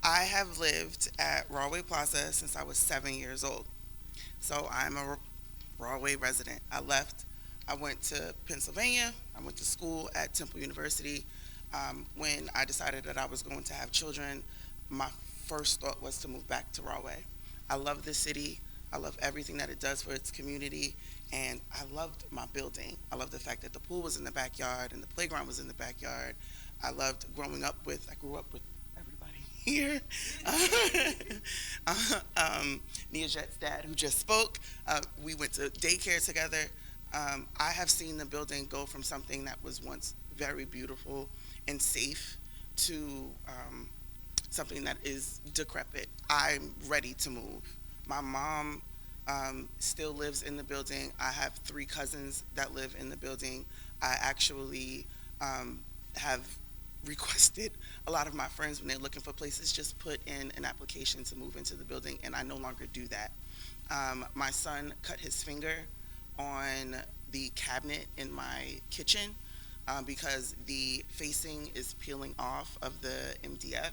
I have lived at Rahway Plaza since I was 7 years old. So I'm a Rahway resident. I left. I went to Pennsylvania. I went to school at Temple University. When I decided that I was going to have children, my first thought was to move back to Rahway. I love this city. I love everything that it does for its community, and I loved my building. I loved the fact that the pool was in the backyard and the playground was in the backyard. I loved I grew up with everybody here. Nia Jet's dad, who just spoke, we went to daycare together. I have seen the building go from something that was once very beautiful and safe to something that is decrepit. I'm ready to move. My mom still lives in the building. I have 3 cousins that live in the building. I actually have requested a lot of my friends when they're looking for places just put in an application to move into the building, and I no longer do that. My son cut his finger on the cabinet in my kitchen because the facing is peeling off of the MDF.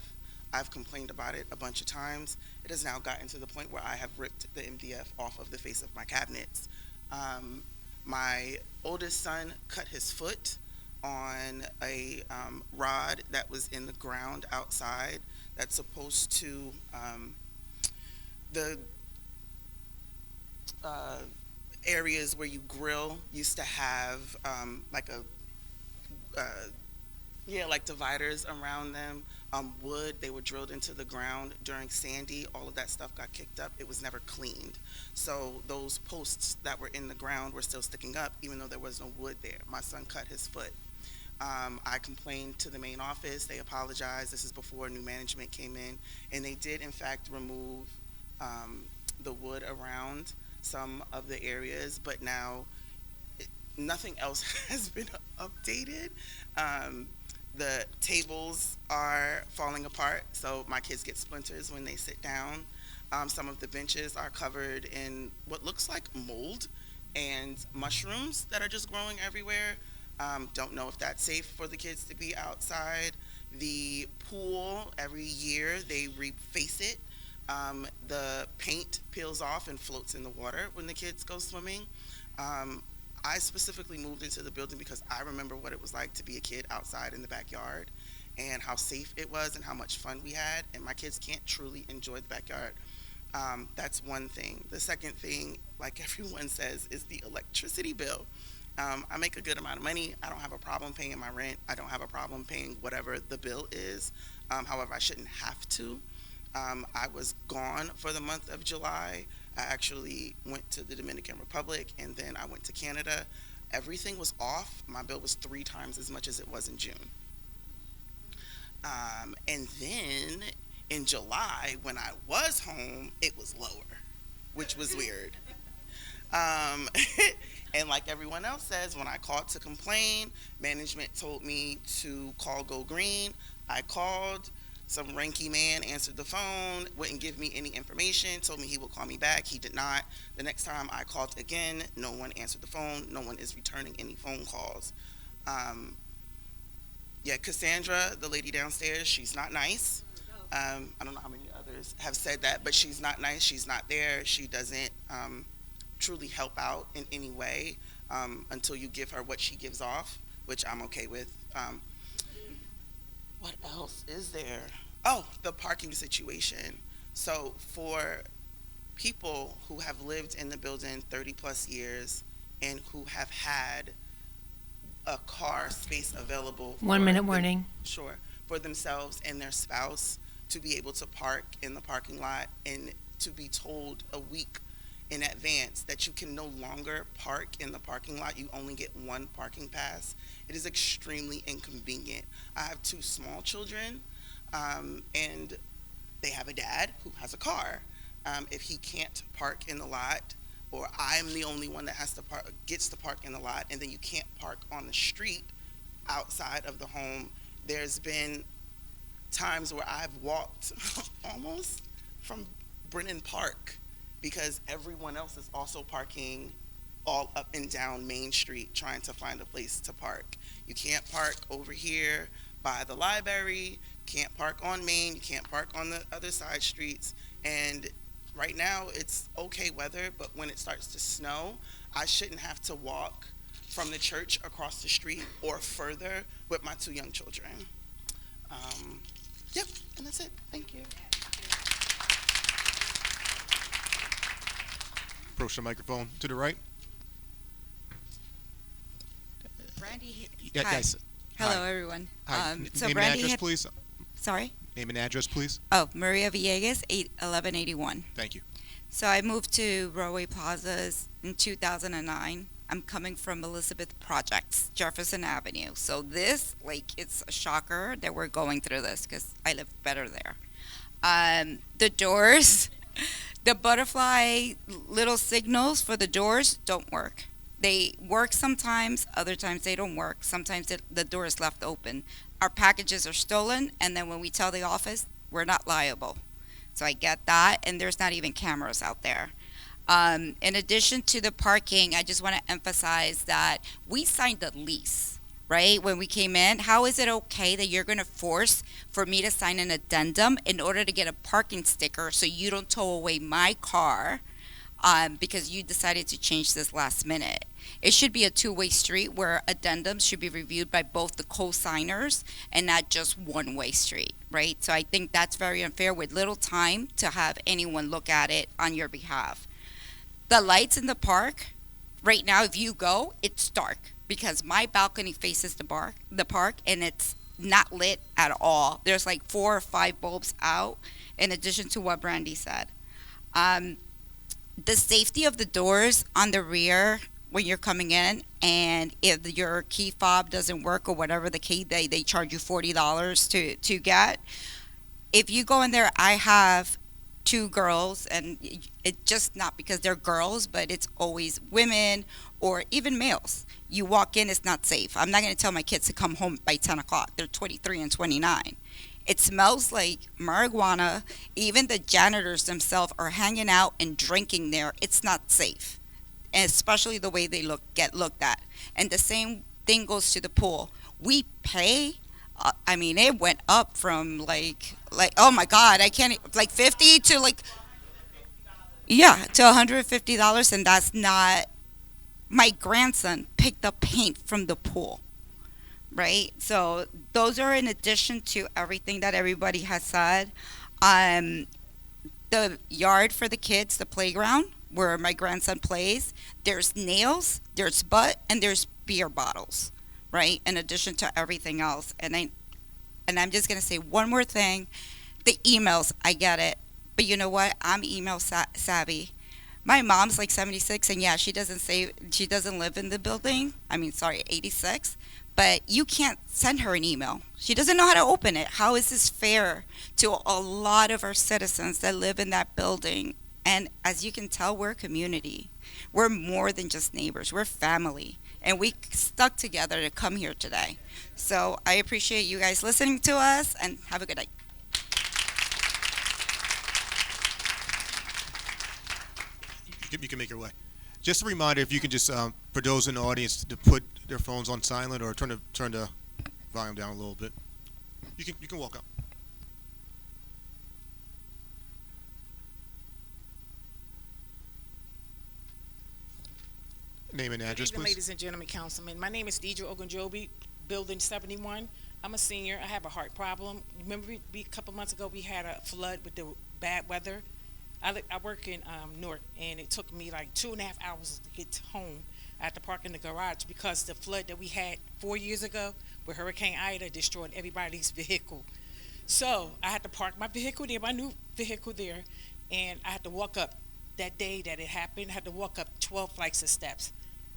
I've complained about it a bunch of times. It has now gotten to the point where I have ripped the MDF off of the face of my cabinets. My oldest son cut his foot on a rod that was in the ground outside that's supposed to, the areas where you grill used to have like dividers around them. Wood, they were drilled into the ground during Sandy. All of that stuff got kicked up. It was never cleaned. So those posts that were in the ground were still sticking up even though there was no wood there. My son cut his foot. I complained to the main office. They apologized. This is before new management came in. And they did, in fact, remove the wood around some of the areas. But now nothing else has been updated. The tables are falling apart, so my kids get splinters when they sit down. Some of the benches are covered in what looks like mold and mushrooms that are just growing everywhere. Don't know if that's safe for the kids to be outside. The pool, every year they reface it. The paint peels off and floats in the water when the kids go swimming. I specifically moved into the building because I remember what it was like to be a kid outside in the backyard and how safe it was and how much fun we had, and my kids can't truly enjoy the backyard. That's one thing. The second thing, like everyone says, is the electricity bill. I make a good amount of money. I don't have a problem paying my rent. I don't have a problem paying whatever the bill is. However, I shouldn't have to. I was gone for the month of July. I actually went to the Dominican Republic and then I went to Canada. Everything was off. My bill was 3 times as much as it was in June. And then in July, when I was home, it was lower, which was weird. And like everyone else says, when I called to complain, management told me to call Go Green. I called. Some ranky man answered the phone, wouldn't give me any information, told me he would call me back. He did not. The next time I called again, no one answered the phone. No one is returning any phone calls. Yeah, Cassandra, the lady downstairs, she's not nice. I don't know how many others have said that, but she's not nice. She's not there. She doesn't truly help out in any way until you give her what she gives off, which I'm okay with. What else is there? Oh, the parking situation. So for people who have lived in the building 30 plus years and who have had a car space available. 1 minute warning. Sure. For themselves and their spouse to be able to park in the parking lot and to be told a week in advance that you can no longer park in the parking lot. You only get one parking pass. It is extremely inconvenient. I have 2 small children, and they have a dad who has a car. If he can't park in the lot, or I'm the only one that has to park, gets to park in the lot, and then you can't park on the street outside of the home, there's been times where I've walked almost from Brennan Park because everyone else is also parking all up and down Main Street trying to find a place to park. You can't park over here by the library, can't park on Main, you can't park on the other side streets. And right now it's okay weather, but when it starts to snow, I shouldn't have to walk from the church across the street or further with my 2 young children. Yep, and that's it. Thank you. Approach the microphone to the right. Brandy. Yeah, Hi. guys. Hello, Hi. everyone. Hi. So Name Brandy and address, had- please. Sorry? Name and address, please. Oh, Maria Villegas, 1181. Thank you. So I moved to Rahway Plazas in 2009. I'm coming from Elizabeth Projects, Jefferson Avenue. So this, it's a shocker that we're going through this because I live better there. The doors, the butterfly little signals for the doors don't work. They work sometimes, other times they don't work. Sometimes the door is left open. Our packages are stolen, and then when we tell the office, we're not liable. So I get that, and there's not even cameras out there. In addition to the parking, I just want to emphasize that we signed a lease, right? When we came in, how is it okay that you're going to force for me to sign an addendum in order to get a parking sticker so you don't tow away my car because you decided to change this last minute? It should be a two-way street where addendums should be reviewed by both the co-signers and not just one-way street, right? So I think that's very unfair with little time to have anyone look at it on your behalf. The lights in the park, right now, if you go, it's dark because my balcony faces the park, and it's not lit at all. There's like 4 or 5 bulbs out, in addition to what Brandy said. The safety of the doors on the rear when you're coming in, and if your key fob doesn't work or whatever the key, they charge you $40 to get. If you go in there, I have 2 girls, and it's just not because they're girls, but it's always women or even males. You walk in, it's not safe. I'm not going to tell my kids to come home by 10 o'clock. They're 23 and 29. It smells like marijuana. Even the janitors themselves are hanging out and drinking there. It's not safe, and especially the way they get looked at. And the same thing goes to the pool. We pay. It went up from like oh my God, I can't, like 50 to to $150, and that's not. My grandson picked up paint from the pool, right? So those are in addition to everything that everybody has said. The yard for the kids, the playground where my grandson plays, there's nails, there's butt, and there's beer bottles, right? In addition to everything else. And I'm just going to say one more thing. The emails, I get it. But you know what? I'm email savvy. My mom's like 76, and yeah, she doesn't live in the building. 86. But you can't send her an email. She doesn't know how to open it. How is this fair to a lot of our citizens that live in that building? And as you can tell, we're a community. We're more than just neighbors. We're family. And we stuck together to come here today. So I appreciate you guys listening to us, and have a good night. You can make your way. Just a reminder, if you can just, for those in the audience, to put their phones on silent or turn the volume down a little bit. You can walk up. Name and address, Good evening, please. ladies and gentlemen, councilmen. My name is Deidre Ogunjobi, Building 71. I'm a senior. I have a heart problem. Remember, a couple months ago, we had a flood with the bad weather. I work in Newark, and it took me like 2.5 hours to get home. I had to park in the garage because the flood that we had 4 years ago with Hurricane Ida destroyed everybody's vehicle. So I had to park my vehicle there, my new vehicle there, and I had to walk up that day that it happened. I had to walk up 12 flights of steps.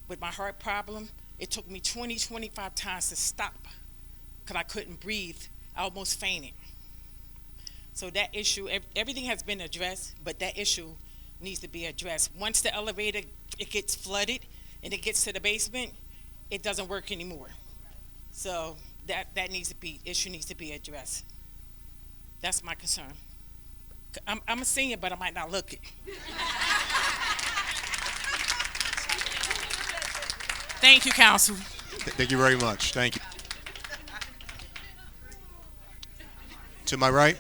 With my heart problem, it took me 25 times to stop because I couldn't breathe. I almost fainted. So that issue, everything has been addressed, but that issue needs to be addressed. Once the elevator, it gets flooded and it gets to the basement, it doesn't work anymore. So that issue needs to be addressed. That's my concern. I'm a senior, but I might not look it. Thank you, Council. Thank you very much. Thank you. To my right.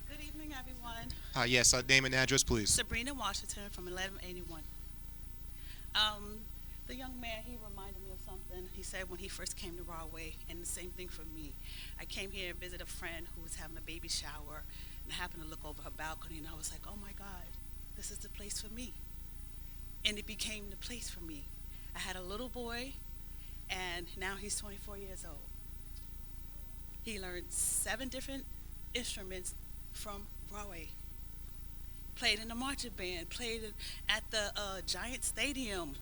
Good evening, everyone. Yes, name and address, please. Sabrina Washington from 1181. The young man, he reminded me of something. He said when he first came to Rahway, and the same thing for me. I came here and visited a friend who was having a baby shower, and I happened to look over her balcony, and I was like, oh my God, this is the place for me. And it became the place for me. I had a little boy, and now he's 24 years old. He learned 7 different instruments from Rahway. Played in the marching band, played at the Giant Stadium.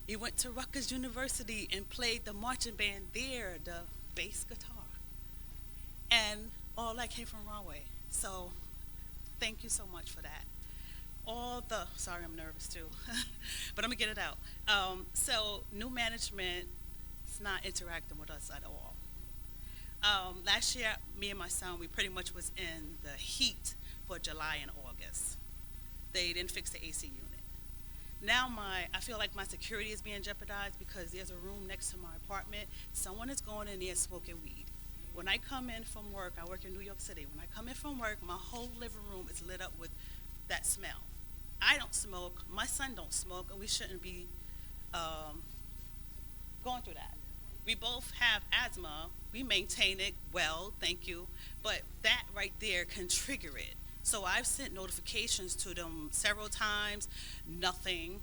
He went to Rutgers University and played the marching band there, the bass guitar. And all that came from Rahway. So thank you so much for that. Sorry, I'm nervous too, but I'm gonna get it out. So new management is not interacting with us at all. Last year, me and my son, we pretty much was in the heat for July and August. They didn't fix the AC unit. Now I feel like my security is being jeopardized because there's a room next to my apartment. Someone is going in there smoking weed. When I come in from work, I work in New York City. When I come in from work, my whole living room is lit up with that smell. I don't smoke, my son don't smoke, and we shouldn't be going through that. We both have asthma. We maintain it well, thank you, but that right there can trigger it. So I've sent notifications to them several times, nothing.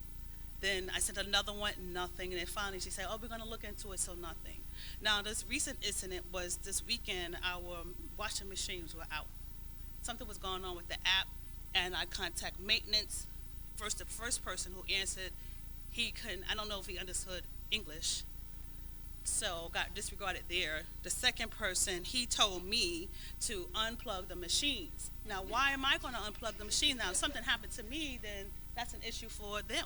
Then I sent another one, nothing. And then finally she said, oh, we're going to look into it, so nothing. Now, this recent incident was this weekend, our washing machines were out. Something was going on with the app, and I contact maintenance. The first person who answered, I don't know if he understood English, so got disregarded there. The second person, he told me to unplug the machines. Now, why am I going to unplug the machine? Now, if something happened to me, then that's an issue for them.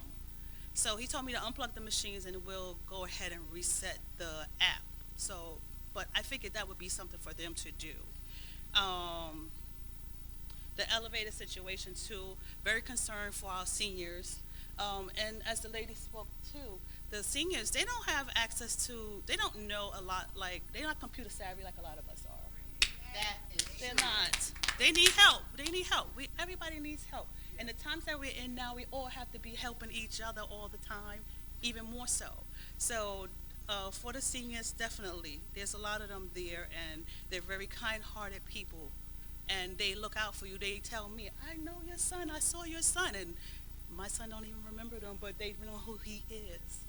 So he told me to unplug the machines and we'll go ahead and reset the app. So, but I figured that would be something for them to do. The elevator situation too, very concerned for our seniors. And as the lady spoke too, the seniors, they don't have access to, they don't know a lot, like, they're not computer savvy like a lot of us are. They're not. They need help. They need help. Everybody needs help. And the times that we're in now, we all have to be helping each other all the time, even more so. So for the seniors, definitely, there's a lot of them there, and they're very kind-hearted people. And they look out for you. They tell me, I know your son. I saw your son. And my son don't even remember them, but they know who he is.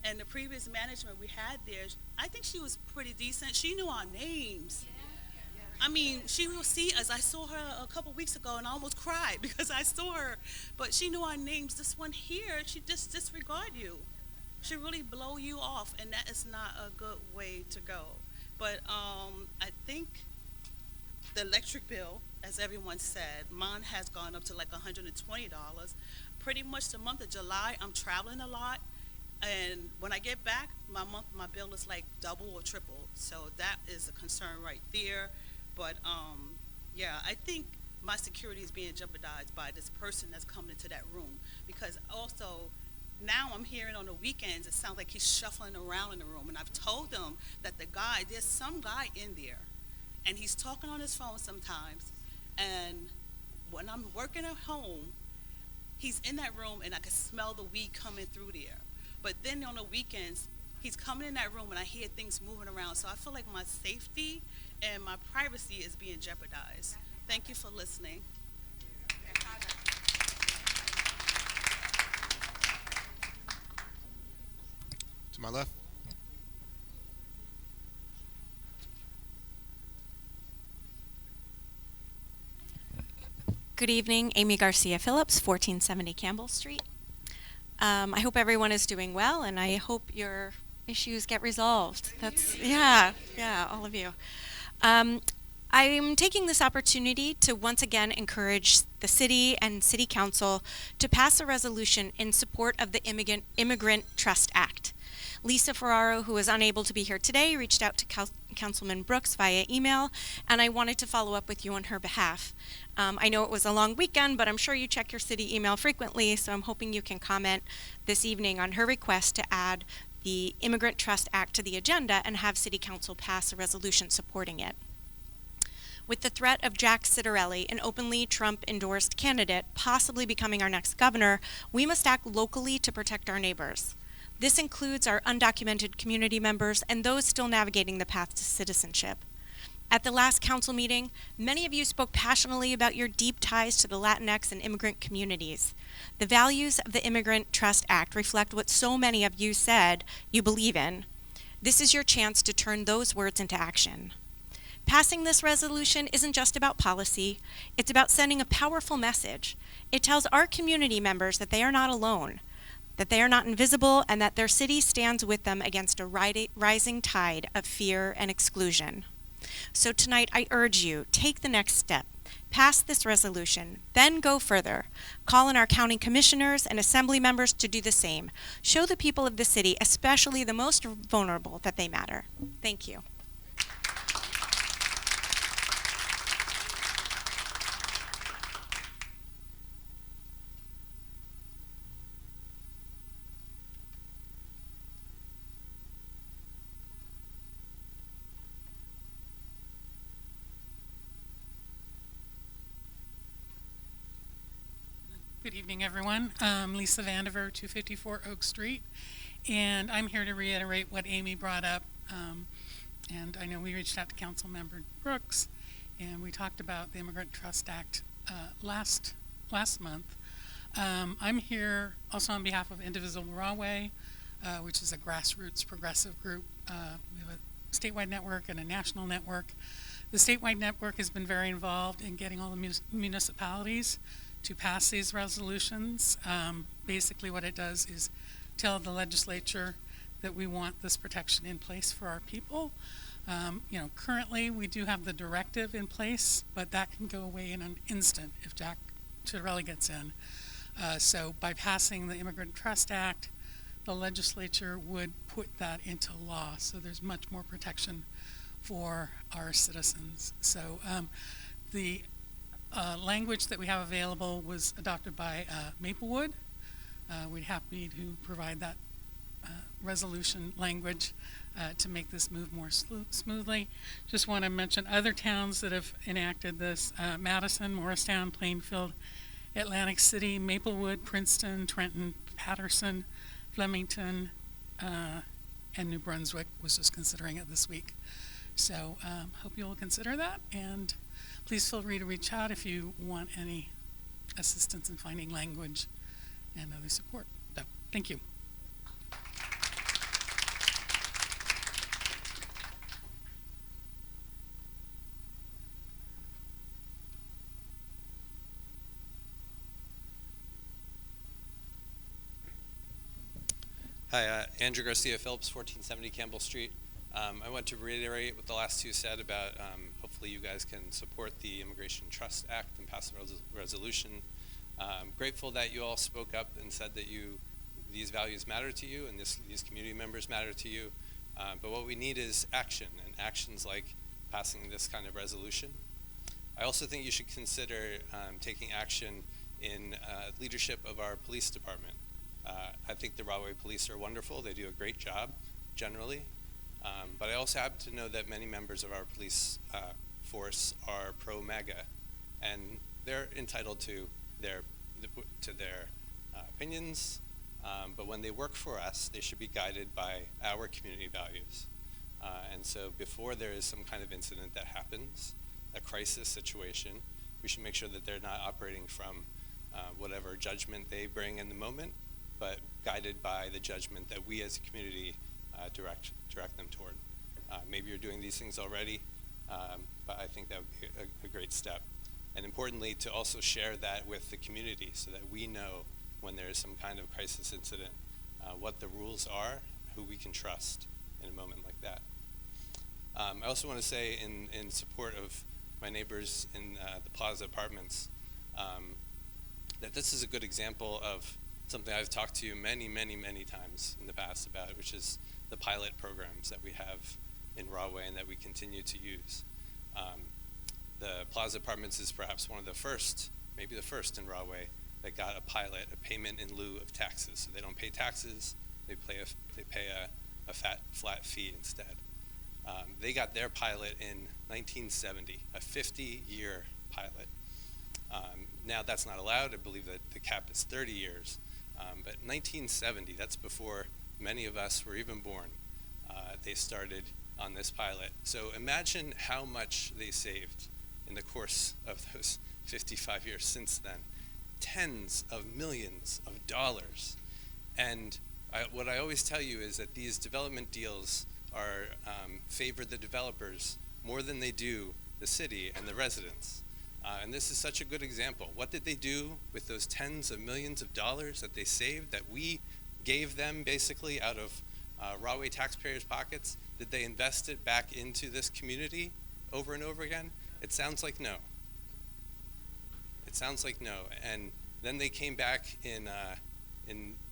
And the previous management we had there, I think she was pretty decent. She knew our names. I mean, she will see us. I saw her a couple weeks ago, and I almost cried because I saw her. But she knew our names. This one here, she just disregard you. She really blow you off, and that is not a good way to go. But I think the electric bill, as everyone said, mine has gone up to like $120. Pretty much the month of July, I'm traveling a lot. And when I get back, my bill is like double or triple. So that is a concern right there. But yeah, I think my security is being jeopardized by this person that's coming into that room. Because also, now I'm hearing on the weekends, it sounds like he's shuffling around in the room. And I've told them that there's some guy in there, and he's talking on his phone sometimes. And when I'm working at home, he's in that room, and I can smell the weed coming through there. But then on the weekends, he's coming in that room, and I hear things moving around. So I feel like my safety and my privacy is being jeopardized. Thank you for listening. To my left. Good evening, Amy Garcia Phillips, 1470 Campbell Street. I hope everyone is doing well, and I hope your issues get resolved. Yeah, all of you. I'm taking this opportunity to once again encourage the city and city council to pass a resolution in support of the Immigrant Trust Act. Lisa Ferraro, who is unable to be here today, reached out to Councilman Brooks via email, and I wanted to follow up with you on her behalf. I know it was a long weekend, but I'm sure you check your city email frequently, so I'm hoping you can comment this evening on her request to add the Immigrant Trust Act to the agenda and have City Council pass a resolution supporting it. With the threat of Jack Citarelli, an openly Trump-endorsed candidate, possibly becoming our next governor, we must act locally to protect our neighbors. This includes our undocumented community members and those still navigating the path to citizenship. At the last council meeting, many of you spoke passionately about your deep ties to the Latinx and immigrant communities. The values of the Immigrant Trust Act reflect what so many of you said you believe in. This is your chance to turn those words into action. Passing this resolution isn't just about policy, it's about sending a powerful message. It tells our community members that they are not alone, that they are not invisible, and that their city stands with them against a rising tide of fear and exclusion. So tonight I urge you, take the next step. Pass this resolution, then go further. Call on our county commissioners and assembly members to do the same. Show the people of the city, especially the most vulnerable, that they matter. Thank you. Good evening, everyone. I'm Lisa Vandiver, 254 Oak Street, and I'm here to reiterate what Amy brought up. And I know we reached out to Councilmember Brooks, and we talked about the Immigrant Trust Act last month. I'm here also on behalf of Indivisible Rahway, which is a grassroots progressive group. We have a statewide network and a national network. The statewide network has been very involved in getting all the municipalities to pass these resolutions. Basically what it does is tell the legislature that we want this protection in place for our people. Currently we do have the directive in place, but that can go away in an instant if Jack Citarelli gets in. So by passing the Immigrant Trust Act, the legislature would put that into law. So there's much more protection for our citizens. So the language that we have available was adopted by Maplewood. We'd happy to provide that resolution language to make this move more smoothly. Just want to mention other towns that have enacted this: Madison, Morristown, Plainfield, Atlantic City, Maplewood, Princeton, Trenton, Patterson, Flemington, and New Brunswick was just considering it this week. So hope you'll consider that, and please feel free to reach out if you want any assistance in finding language and other support. So, thank you. Hi, Andrew Garcia Phillips, 1470 Campbell Street. I want to reiterate what the last two said about hopefully you guys can support the Immigration Trust Act and pass the resolution. I'm grateful that you all spoke up and said that these values matter to you and these community members matter to you. But what we need is action, and actions like passing this kind of resolution. I also think you should consider taking action in leadership of our police department. I think the Rahway police are wonderful. They do a great job, generally. But I also happen to know that many members of our police force are pro-MAGA, and they're entitled to their opinions. But when they work for us, they should be guided by our community values. And so before there is some kind of incident that happens, a crisis situation, we should make sure that they're not operating from whatever judgment they bring in the moment, but guided by the judgment that we as a community direct them toward. Maybe you're doing these things already, but I think that would be a great step. And importantly, to also share that with the community so that we know when there is some kind of crisis incident, what the rules are, who we can trust in a moment like that. I also want to say in support of my neighbors in the Plaza Apartments, that this is a good example of something I've talked to you many times in the past about, which is the pilot programs that we have in Rahway and that we continue to use. The Plaza Apartments is perhaps one of the first, maybe the first in Rahway, that got a pilot, a payment in lieu of taxes. So they don't pay taxes, they pay a flat fee instead. They got their pilot in 1970, a 50-year pilot. Now that's not allowed. I believe that the cap is 30 years. But 1970, that's before many of us were even born, they started on this pilot. So imagine how much they saved in the course of those 55 years since then. Tens of millions of dollars. And what I always tell you is that these development deals are favor the developers more than they do the city and the residents. And this is such a good example. What did they do with those tens of millions of dollars that they saved, that we gave them basically out of Rahway taxpayers' pockets? Did they invest it back into this community over and over again? It sounds like no. It sounds like no. And then they came back in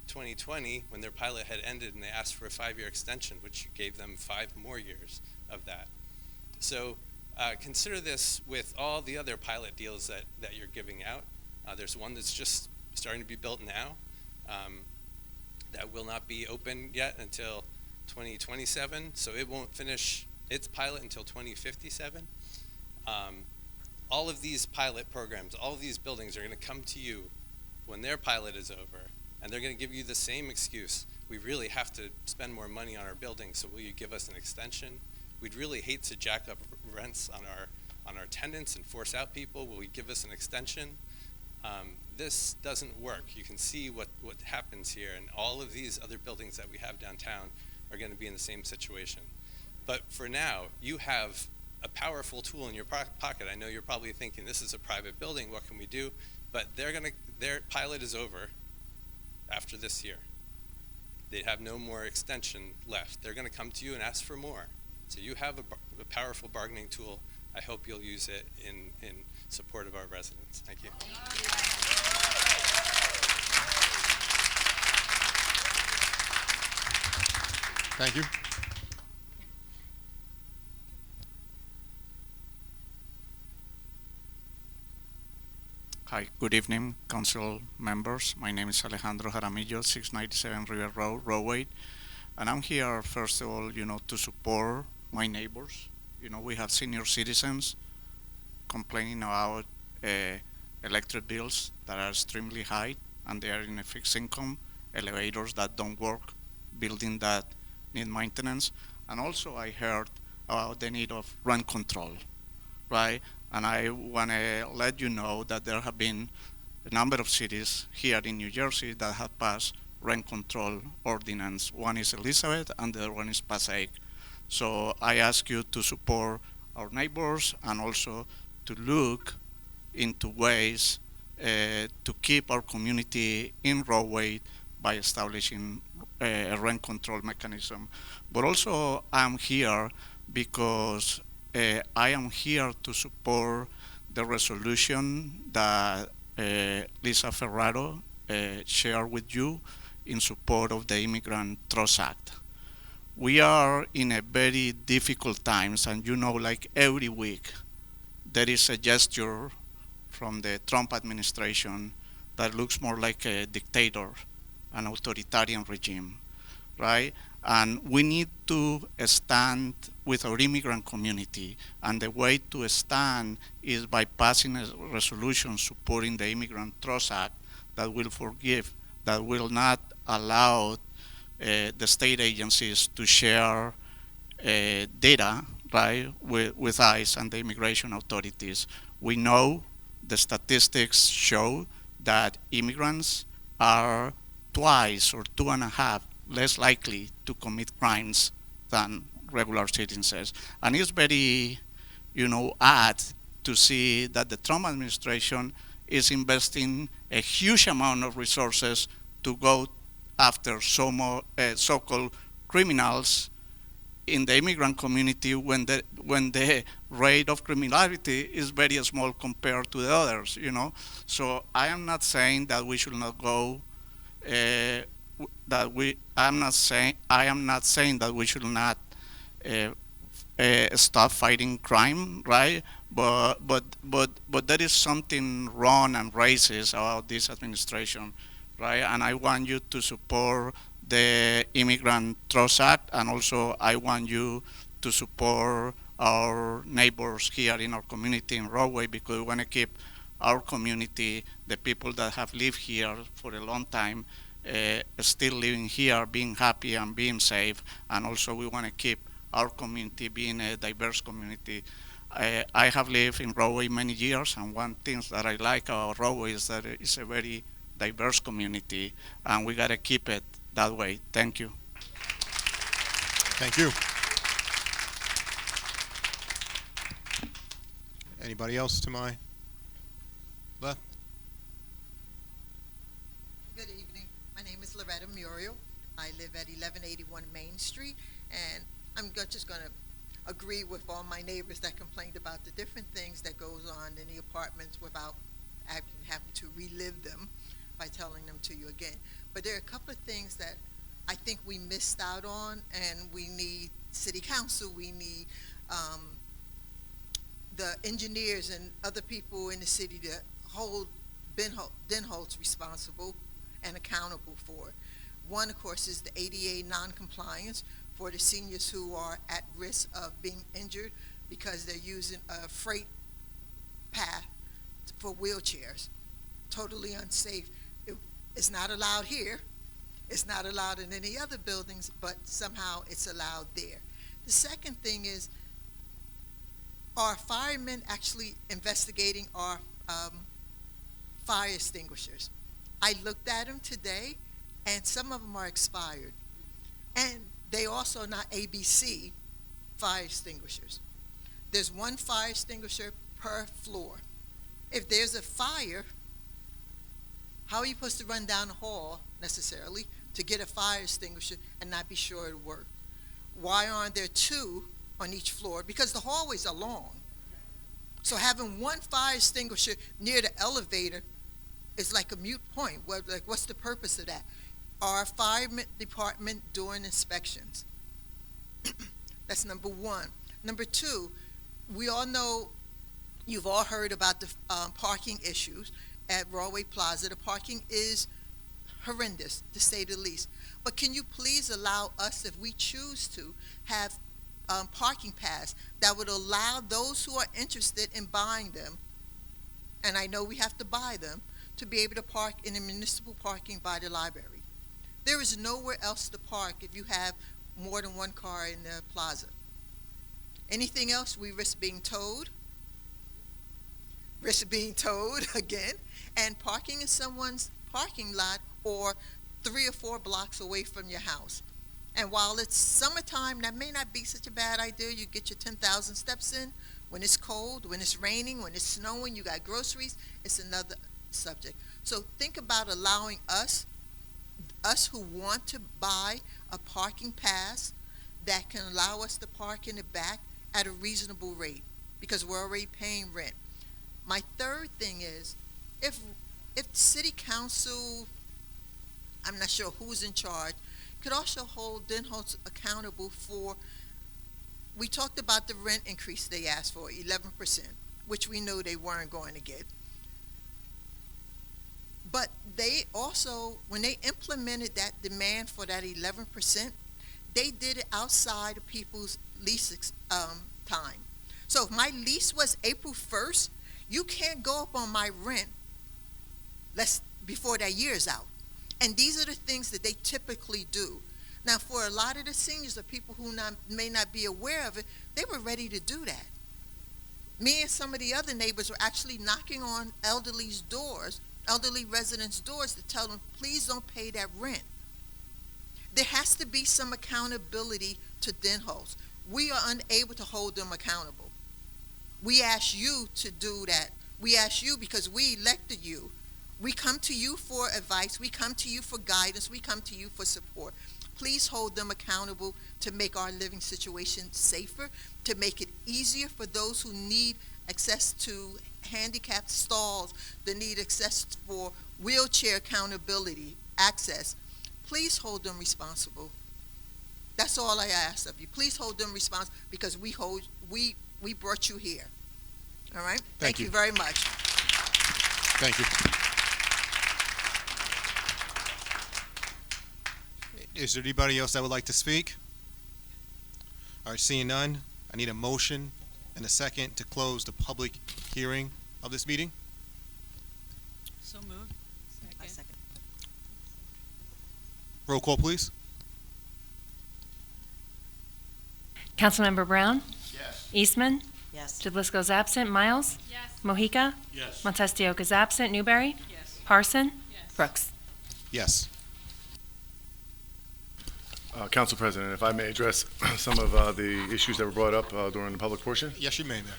2020 when their pilot had ended, and they asked for a 5-year extension, which gave them 5 more years of that. So consider this with all the other pilot deals that you're giving out. There's one that's just starting to be built now that will not be open yet until 2027, so it won't finish its pilot until 2057. All of these pilot programs, all of these buildings are going to come to you when their pilot is over, and they're going to give you the same excuse. We really have to spend more money on our buildings, so will you give us an extension? We'd really hate to jack up rents on our tenants and force out people. Will you give us an extension? This doesn't work. You can see what happens here, and all of these other buildings that we have downtown are going to be in the same situation. But for now, you have a powerful tool in your pocket. I know you're probably thinking, this is a private building, what can we do? But their pilot is over after this year. They have no more extension left. They're going to come to you and ask for more. So you have a powerful bargaining tool. I hope you'll use it in support of our residents. Thank you. Thank you. Hi, good evening, council members. My name is Alejandro Jaramillo, 697 River Road, Rahway. And I'm here, first of all, to support my neighbors. We have senior citizens complaining about electric bills that are extremely high, and they are in a fixed income, elevators that don't work, buildings that need maintenance. And also I heard about the need of rent control, right? And I want to let you know that there have been a number of cities here in New Jersey that have passed rent control ordinance. One is Elizabeth and the other one is Passaic. So I ask you to support our neighbors and also to look into ways to keep our community in Rahway by establishing a rent control mechanism. But also I'm here because I am here to support the resolution that Lisa Ferraro shared with you. in support of the Immigrant Trust Act. We are in a very difficult times, and you know, like every week, there is a gesture from the Trump administration that looks more like a dictator, an authoritarian regime, right? And we need to stand with our immigrant community. And the way to stand is by passing a resolution supporting the Immigrant Trust Act that will forgive, that will not allow the state agencies to share data, right, with ICE and the immigration authorities. We know the statistics show that immigrants are twice or 2.5 less likely to commit crimes than regular citizens. And it's very, odd to see that the Trump administration is investing a huge amount of resources to go after so-called criminals in the immigrant community when the rate of criminality is very small compared to the others, So I am not saying that we should not go. I am not saying that we should not stop fighting crime, right? But there is something wrong and racist about this administration, right? And I want you to support the Immigrant Trust Act, and also I want you to support our neighbors here in our community in Rahway, because we want to keep our community, the people that have lived here for a long time, still living here, being happy and being safe, and also we want to keep our community being a diverse community. I have lived in Rahway many years, and one thing that I like about Rahway is that it's a very diverse community, and we got to keep it that way. Thank you. Thank you. Anybody else to my left? Good evening. My name is Loretta Muriel. I live at 1181 Main Street, and I'm just going to agree with all my neighbors that complained about the different things that goes on in the apartments without having to relive them by telling them to you again. But there are a couple of things that I think we missed out on, and we need city council, we need the engineers and other people in the city to hold Denholtz responsible and accountable for. One, of course, is the ADA non-compliance for the seniors who are at risk of being injured because they're using a freight path for wheelchairs. Totally unsafe. It's not allowed here. It's not allowed in any other buildings, but somehow it's allowed there. The second thing is, are firemen actually investigating our fire extinguishers? I looked at them today, and some of them are expired. And they also are not ABC fire extinguishers. There's one fire extinguisher per floor. If there's a fire, how are you supposed to run down the hall, necessarily, to get a fire extinguisher and not be sure it'll work? Why aren't there two on each floor? Because the hallways are long. So having one fire extinguisher near the elevator is like a moot point. What's the purpose of that? Our fire department doing inspections. That's number one. Number two, we all know, you've all heard about the parking issues at Rahway Plaza. The parking is horrendous, to say the least. But can you please allow us, if we choose to, have parking pass that would allow those who are interested in buying them, and I know we have to buy them, to be able to park in the municipal parking by the library. There is nowhere else to park if you have more than one car in the plaza. Anything else, we risk being towed. Risk being towed again, and parking in someone's parking lot or 3 or 4 blocks away from your house. And while it's summertime, that may not be such a bad idea. You get your 10,000 steps in. When it's cold, when it's raining, when it's snowing, you got groceries, it's another subject. So think about allowing us who want to buy a parking pass that can allow us to park in the back at a reasonable rate, because we're already paying rent. My third thing is, if city council I'm not sure who's in charge, could also hold Denholtz accountable for, we talked about the rent increase they asked for, 11%, which we knew they weren't going to get. But they also, when they implemented that demand for that 11%, they did it outside of people's lease time. So if my lease was April 1st, you can't go up on my rent before that year's out. And these are the things that they typically do. Now, for a lot of the seniors or people who may not be aware of it, they were ready to do that. Me and some of the other neighbors were actually knocking on elderly residents' doors to tell them, please don't pay that rent. There has to be some accountability to Denholtz. We are unable to hold them accountable. We ask you to do that. We ask you because we elected you. We come to you for advice. We come to you for guidance. We come to you for support. Please hold them accountable to make our living situation safer, to make it easier for those who need access to handicapped stalls, that need access for wheelchair accountability, access. Please hold them responsible. That's all I ask of you. Please hold them responsible because we brought you here. All right? Thank you very much. Thank you. Is there anybody else that would like to speak? All right, seeing none, I need a motion and a second to close the public hearing of this meeting. So moved. I second. Roll call, please. Councilmember Brown? Yes. Eastman? Yes. Jadlisco's absent. Miles? Yes. Mohica? Yes. Montestioka's absent. Newberry? Yes. Parson? Yes. Brooks? Yes. Council President, if I may address some of the issues that were brought up during the public portion. Yes, you may, Mayor.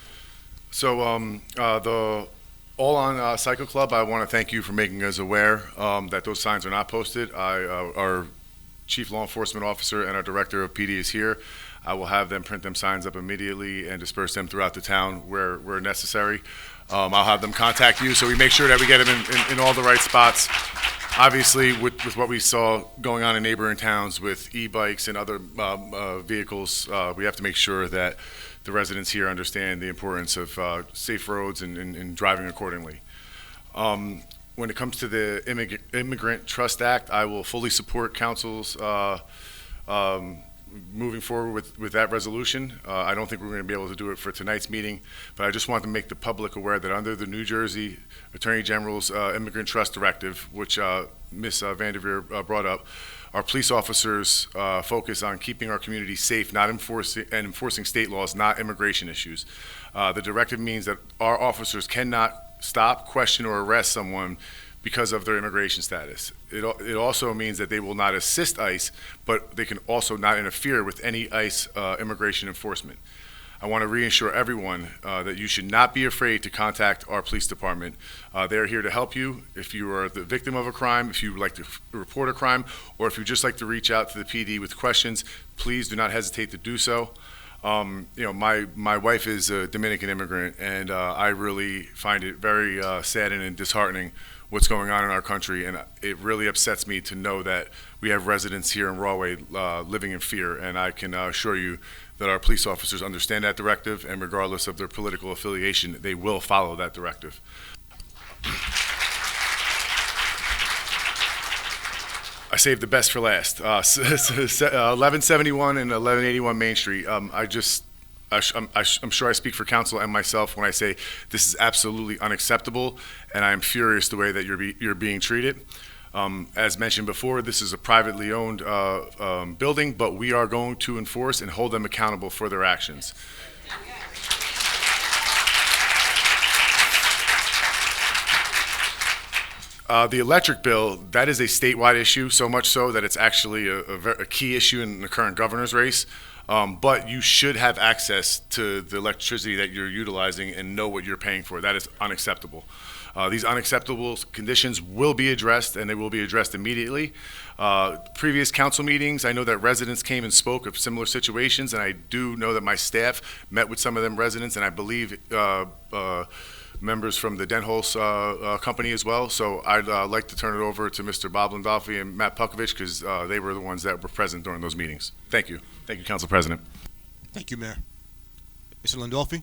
So the All On Cycle Club, I want to thank you for making us aware that those signs are not posted. Our Chief Law Enforcement Officer and our Director of PD is here. I will have them print them signs up immediately and disperse them throughout the town where necessary. I'll have them contact you so we make sure that we get them in all the right spots. Obviously, with what we saw going on in neighboring towns with e-bikes and other vehicles, we have to make sure that the residents here understand the importance of safe roads and driving accordingly. When it comes to the Immigrant Trust Act, I will fully support council's moving forward with that resolution. I don't think we're going to be able to do it for tonight's meeting, but I just want to make the public aware that under the New Jersey Attorney General's Immigrant Trust Directive, which Ms. Vanderveer brought up, our police officers focus on keeping our community safe, not enforcing state laws, not immigration issues. The directive means that our officers cannot stop, question, or arrest someone because of their immigration status. It also means that they will not assist ICE, but they can also not interfere with any ICE immigration enforcement. I want to reassure everyone that you should not be afraid to contact our police department. They're here to help you. If you are the victim of a crime, if you would like to report a crime, or if you just like to reach out to the PD with questions, please do not hesitate to do so. My wife is a Dominican immigrant, and I really find it very saddening and disheartening what's going on in our country, and it really upsets me to know that we have residents here in Rahway living in fear, and I can assure you that our police officers understand that directive, and regardless of their political affiliation, they will follow that directive. I saved the best for last. 1171 and 1181 Main Street. I'm sure I speak for council and myself when I say this is absolutely unacceptable, and I am furious the way that you're being treated. As mentioned before, this is a privately owned building, but we are going to enforce and hold them accountable for their actions. The electric bill, that is a statewide issue, so much so that it's actually a key issue in the current governor's race. But you should have access to the electricity that you're utilizing and know what you're paying for. That is unacceptable. These unacceptable conditions will be addressed, and they will be addressed immediately. Previous council meetings, I know that residents came and spoke of similar situations, and I do know that my staff met with some of them residents, and I believe members from the Denholz company as well. So I'd like to turn it over to Mr. Bob Landolfi and Matt Pukovich because they were the ones that were present during those meetings. Thank you. Thank you, Council President. Thank you, Mayor. Mr. Landolfi? Mr.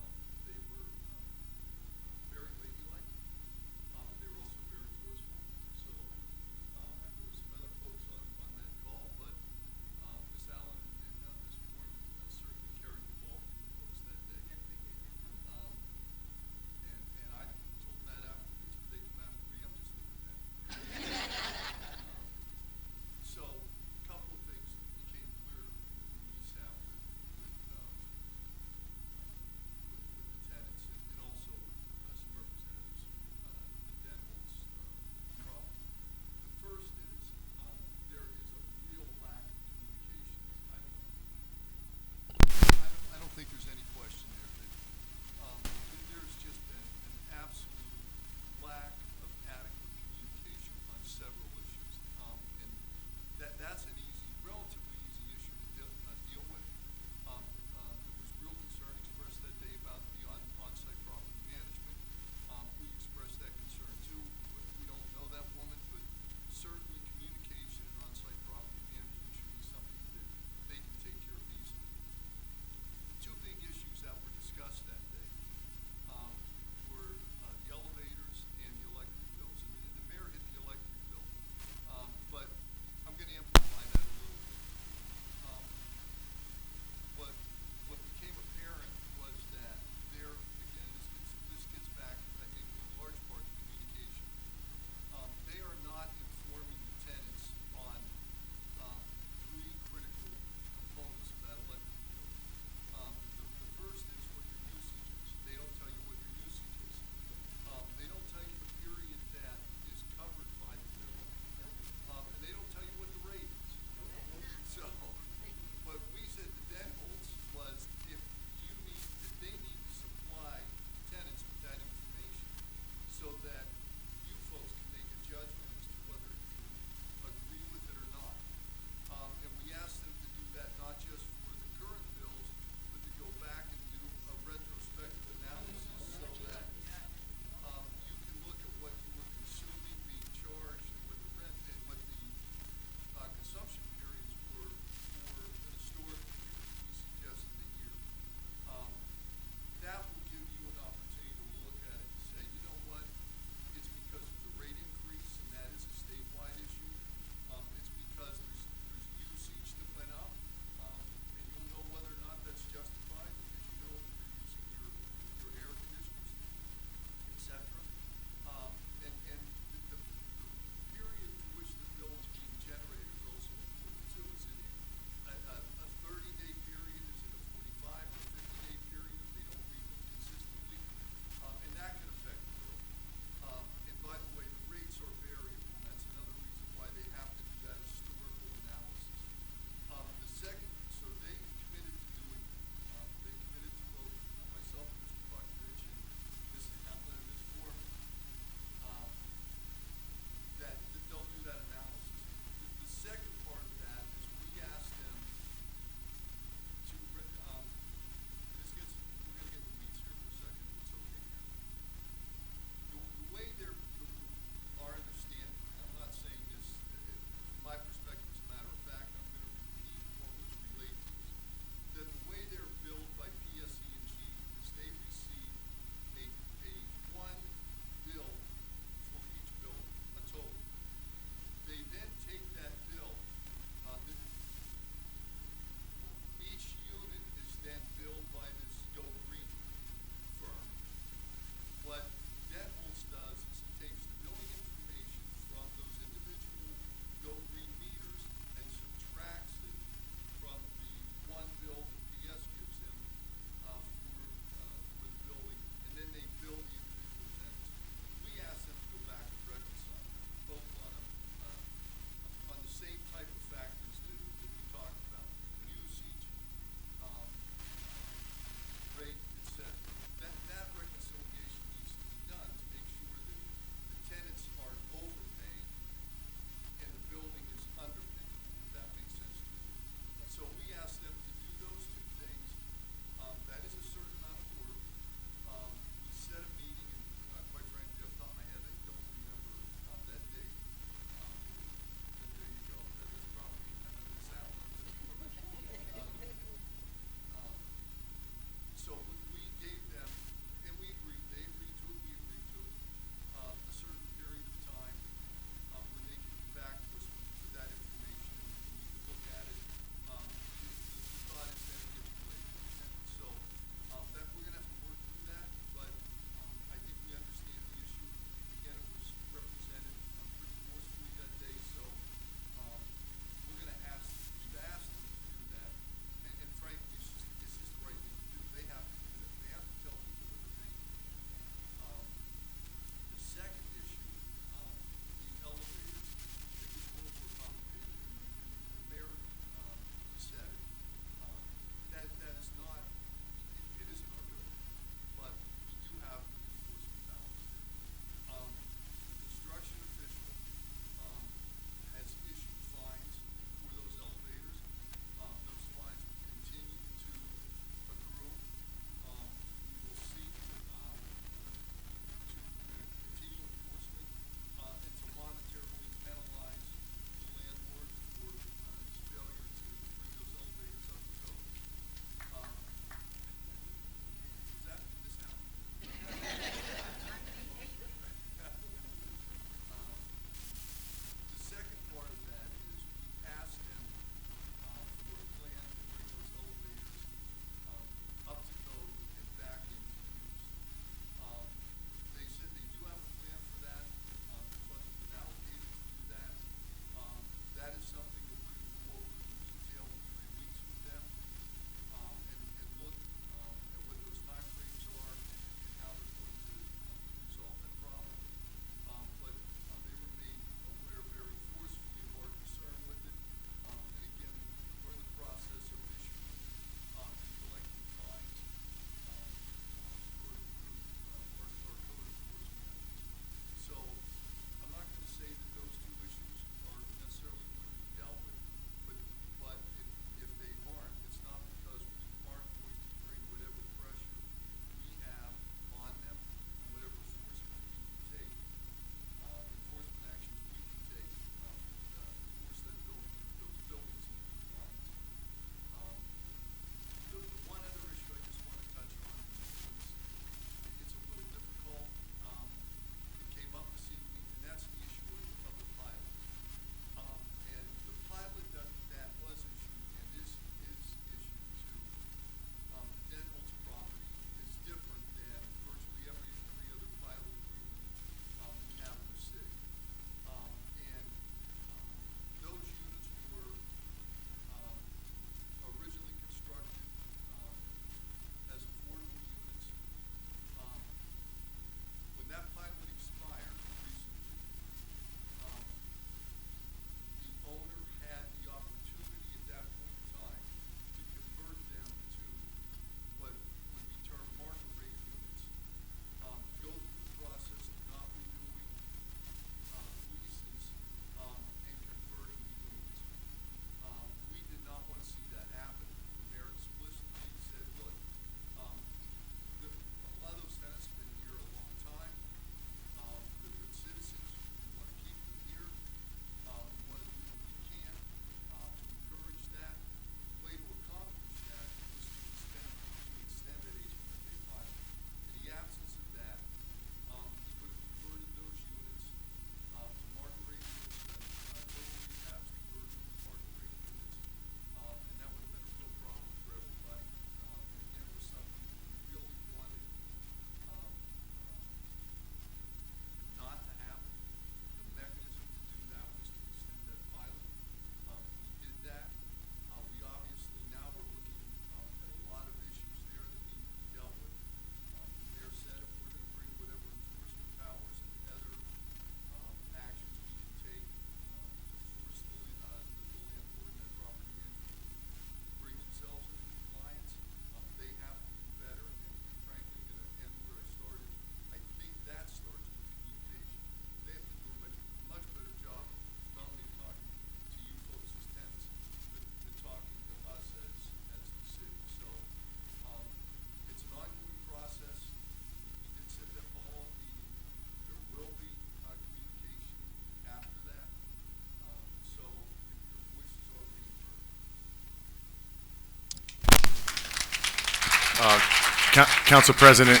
Council President,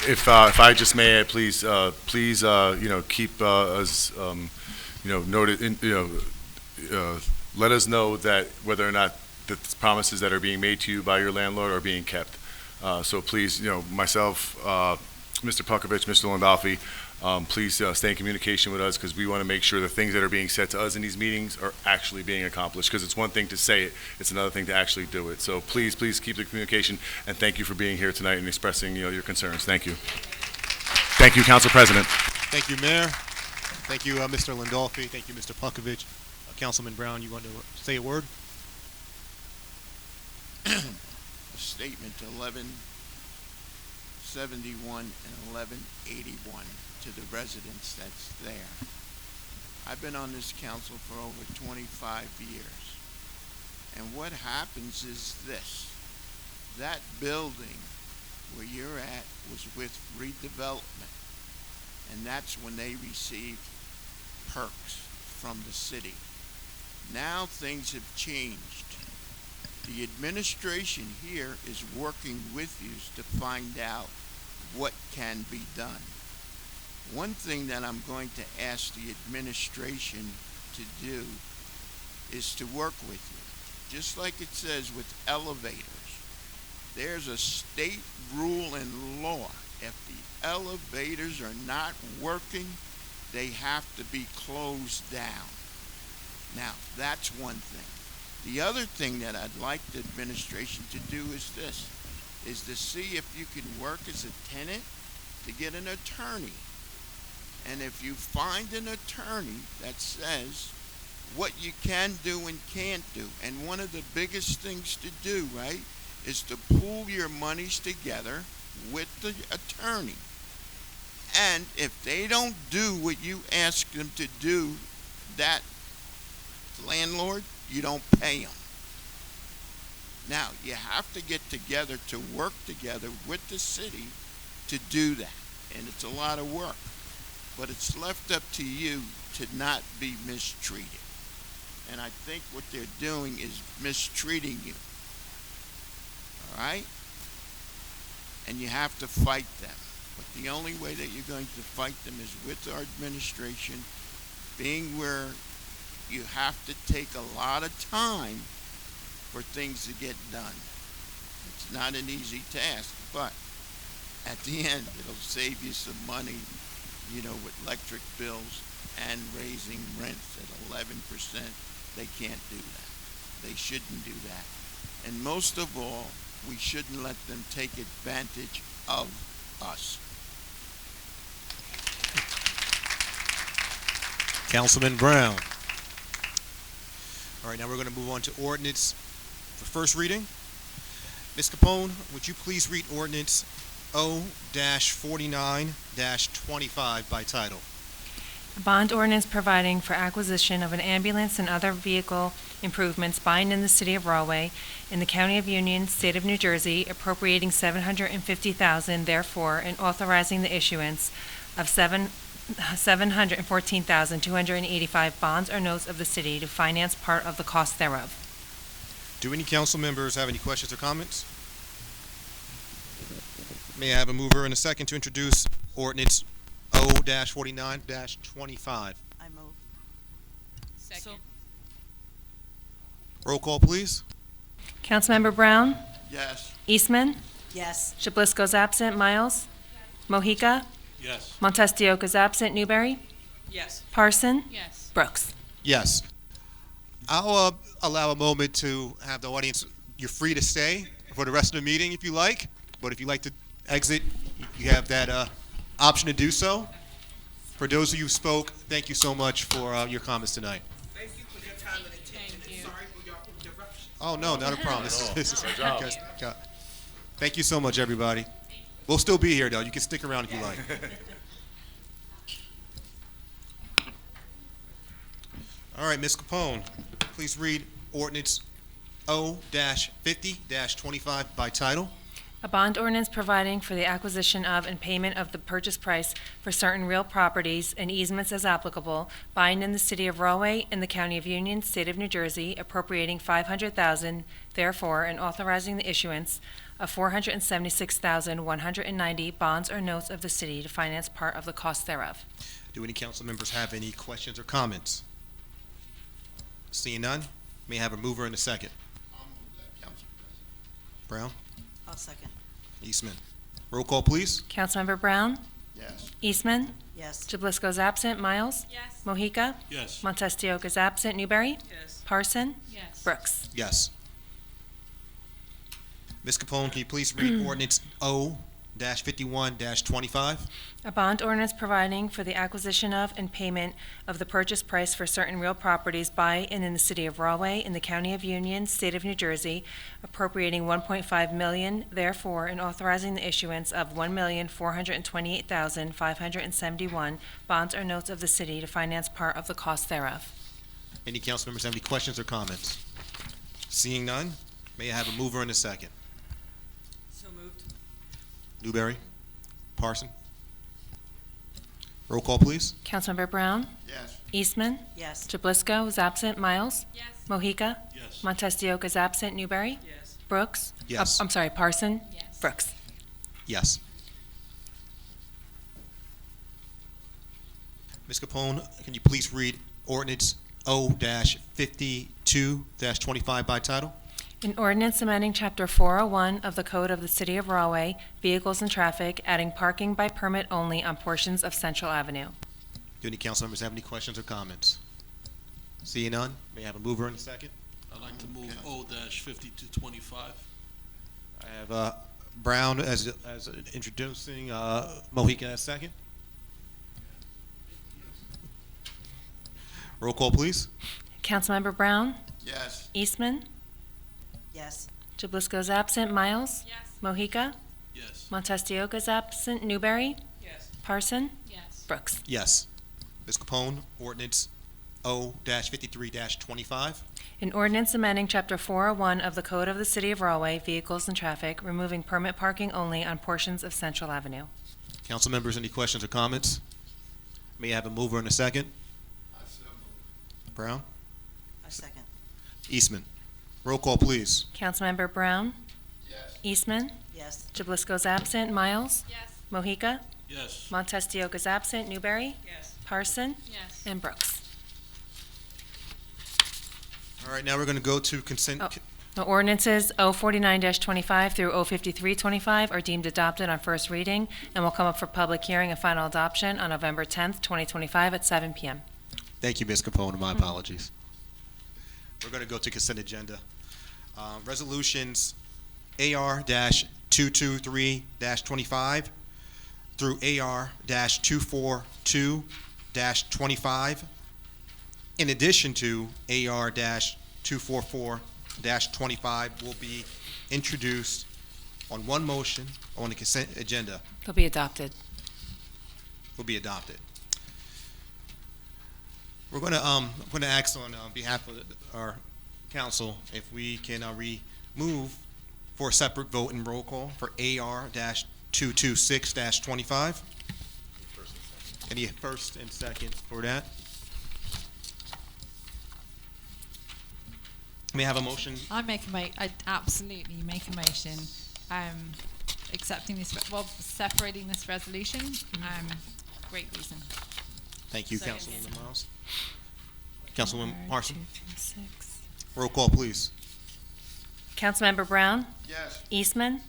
if I just may, please, keep us, noted, let us know that whether or not the promises that are being made to you by your landlord are being kept. So please, myself, Mr. Puckovich, Mr. Landolfi, please stay in communication with us, because we want to make sure the things that are being said to us in these meetings are actually being accomplished, because it's one thing to say it, it's another thing to actually do it. So please keep the communication, and thank you for being here tonight and expressing your concerns. Thank you. Thank you, Council President. Thank you, Mayor. Thank you, Mr. Landolfi. Thank you, Mr. Puckovich. Councilman Brown, you want to say a word? A statement 1171 and 1181 to the residents that's there. I've been on this council for over 25 years. And what happens is this. That building where you're at was with redevelopment. And that's when they received perks from the city. Now things have changed. The administration here is working with you to find out what can be done. One thing that I'm going to ask the administration to do is to work with you. Just like it says with elevators, there's a state rule and law. If the elevators are not working, they have to be closed down. Now, that's one thing. The other thing that I'd like the administration to do is this, is to see if you can work as a tenant to get an attorney. And if you find an attorney that says what you can do and can't do, and one of the biggest things to do, right, is to pool your monies together with the attorney. And if they don't do what you ask them to do, that landlord, you don't pay them. Now, you have to get together to work together with the city to do that. And it's a lot of work. But it's left up to you to not be mistreated. And I think what they're doing is mistreating you. All right? And you have to fight them. But the only way that you're going to fight them is with our administration, being where you have to take a lot of time for things to get done. It's not an easy task, but at the end, it'll save you some money, with electric bills and raising rents at 11%. They can't do that. They shouldn't do that. And most of all, we shouldn't let them take advantage of us. Councilman Brown. All right, now we're going to move on to ordinance for first reading. Ms. Capone, would you please read ordinance O-49-25 by title? A bond ordinance providing for acquisition of an ambulance and other vehicle improvements by and in the city of Rahway, in the county of Union, state of New Jersey, appropriating $750,000 therefore, and authorizing the issuance of $714,285 bonds or notes of the city to finance part of the cost thereof. Do any council members have any questions or comments? May I have a mover and a second to introduce ordinance O-49-25? I move. Second. Roll call, please. Councilmember Brown? Yes. Eastman? Yes. Shablisco's absent. Miles? Mohica? Yes. Montestioka's absent. Newberry? Yes. Parson? Yes. Brooks? Yes. I'll allow a moment to have the audience. You're free to stay for the rest of the meeting if you like, but if you'd like to exit, you have that option to do so. For those of you who spoke, thank you so much for your comments tonight. Thank you for your time and attention, and sorry for your interruption. Oh, no, not a problem. This is Good job. Thank you so much, everybody. We'll still be here, though. You can stick around if you like. All right, Ms. Capone, please read ordinance O-50-25 by title. A bond ordinance providing for the acquisition of and payment of the purchase price for certain real properties and easements as applicable, by and in the city of Rahway, in the county of Union, state of New Jersey, appropriating $500,000 therefore, and authorizing the issuance of $476,190 bonds or notes of the city to finance part of the cost thereof. Do any council members have any questions or comments? Seeing none, may I have a mover and a second? I'll move that, Council President. Brown? I'll second. Eastman? Roll call, please. Councilmember Brown? Yes. Eastman? Yes. Jablisco is absent. Miles? Yes. Mohica? Yes. Montestioke is absent. Newberry? Yes. Parson? Yes. Brooks? Yes. Ms. Capone, can you please read ordinance O-51-25? A bond ordinance providing for the acquisition of and payment of the purchase price for certain real properties by and in the city of Rahway, in the county of Union, state of New Jersey, appropriating $1.5 million therefore, and authorizing the issuance of $1,428,571 bonds or notes of the city to finance part of the cost thereof. Any council members have any questions or comments? Seeing none, may I have a mover and a second? So moved. Newberry? Parson? Roll call, please. Councilmember Brown? Yes. Eastman? Yes. Jablisco is absent. Miles? Yes. Mohica? Yes. Montestioke is absent. Newberry? Yes. Brooks? Yes. I'm sorry, Parson? Yes. Brooks? Yes. Ms. Capone, can you please read ordinance O-52-25 by title? An ordinance amending Chapter 401 of the Code of the City of Rahway, Vehicles and Traffic, adding parking by permit only on portions of Central Avenue. Do any council members have any questions or comments? Seeing none, may I have a mover and a second? I'd like to move O-5225. I have Brown as introducing, Mohica as second. Roll call, please. Councilmember Brown? Yes. Eastman? Yes. Jablisco is absent. Miles? Yes. Mohica? Yes. Montestioke is absent. Newberry? Yes. Parson? Yes. Brooks? Yes. Ms. Capone, ordinance O-53-25. An ordinance amending Chapter 401 of the Code of the City of Rahway, Vehicles and Traffic, removing permit parking only on portions of Central Avenue. Council members, any questions or comments? May I have a mover and a second? I so move. Brown? I second. Eastman? Roll call, please. Councilmember Brown? Yes. Eastman? Yes. Jablisco is absent. Miles? Yes. Mohica? Yes. Montestioke is absent. Newberry? Yes. Parson? Yes. And Brooks? All right, now we're going to go to consent. Oh. The ordinances O-49-25 through O-5325 are deemed adopted on first reading and will come up for public hearing and final adoption on November 10th, 2025 at 7 p.m. Thank you, Ms. Capone. My apologies. We're going to go to consent agenda. Resolutions AR-223-25 through AR-242-25, in addition to AR-244-25, will be introduced on one motion on the consent agenda. They'll be adopted. Will be adopted. We're going to ask on behalf of our council if we can remove for a separate vote and roll call for AR-226-25. Any first and second for that? May I have a motion? I'd absolutely make a motion, accepting this, separating this resolution. Great reason. Thank you, Second. Councilwoman Miles. Councilwoman Parson. 2, 3, 6. Roll call, please. Councilmember Brown? Yes. Eastman?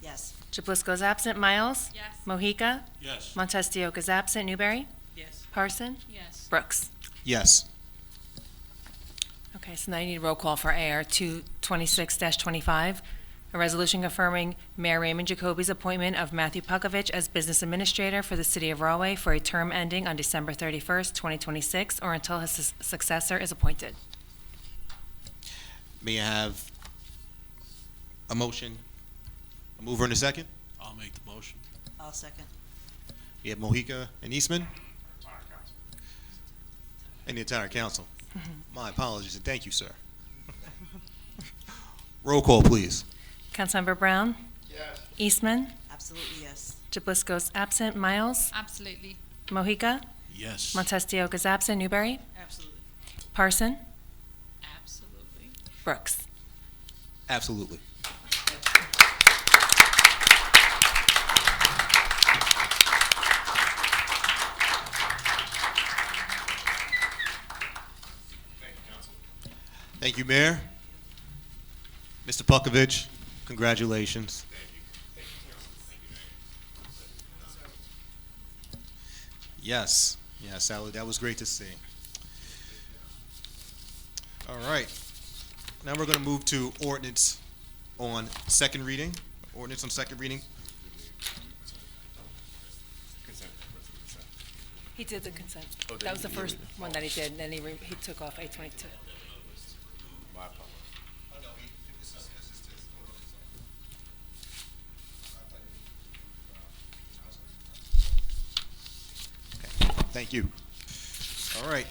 Yes. Jablisco is absent. Miles? Yes. Mohica? Yes. Montestioke is absent. Newberry? Yes. Parson? Yes. Brooks? Yes. Okay, so now you need a roll call for AR 226-25, a resolution confirming Mayor Raymond Jacoby's appointment of Matthew Puckovich as Business Administrator for the City of Rahway for a term ending on December 31st, 2026, or until his successor is appointed. May I have a motion, a mover and a second? I'll make the motion. I'll second. You have Mohica and Eastman? And the entire council. My apologies, and thank you, sir. Roll call, please. Councilmember Brown? Yes. Eastman? Absolutely yes. Jablisco's absent. Miles? Absolutely. Mohica? Yes. Montestioke is absent. Newberry? Absolutely. Parson? Absolutely. Brooks? Absolutely. Thank you, Mayor. Mr. Puckovich, congratulations. Yes, yes, that was great to see. All right. Now we're going to move to ordinance on second reading. Ordinance on second reading. He did the consent. Oh, That was the yeah, first we did. one that he did, and then he took off 822. Thank you. All right.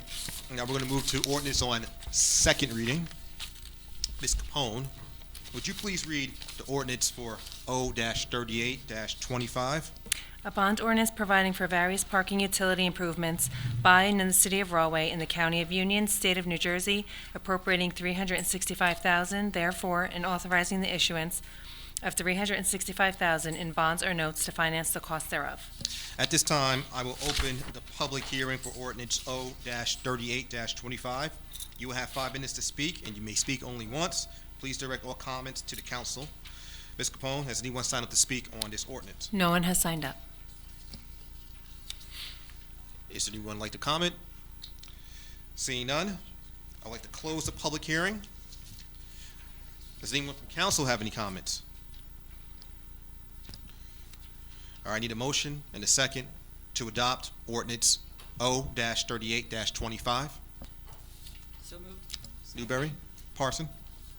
Now we're going to move to ordinance on second reading. Ms. Capone, would you please read the ordinance for O-38-25? A bond ordinance providing for various parking utility improvements by and in the city of Rahway in the county of Union, state of New Jersey, appropriating $365,000, therefore, and authorizing the issuance of $365,000 in bonds or notes to finance the cost thereof. At this time, I will open the public hearing for ordinance O-38-25. You will have 5 minutes to speak, and you may speak only once. Please direct all comments to the council. Ms. Capone, has anyone signed up to speak on this ordinance? No one has signed up. Is there anyone like to comment? Seeing none, I'd like to close the public hearing. Does anyone from council have any comments? All right, I need a motion and a second to adopt ordinance O-38-25. So moved. Newberry, Parson,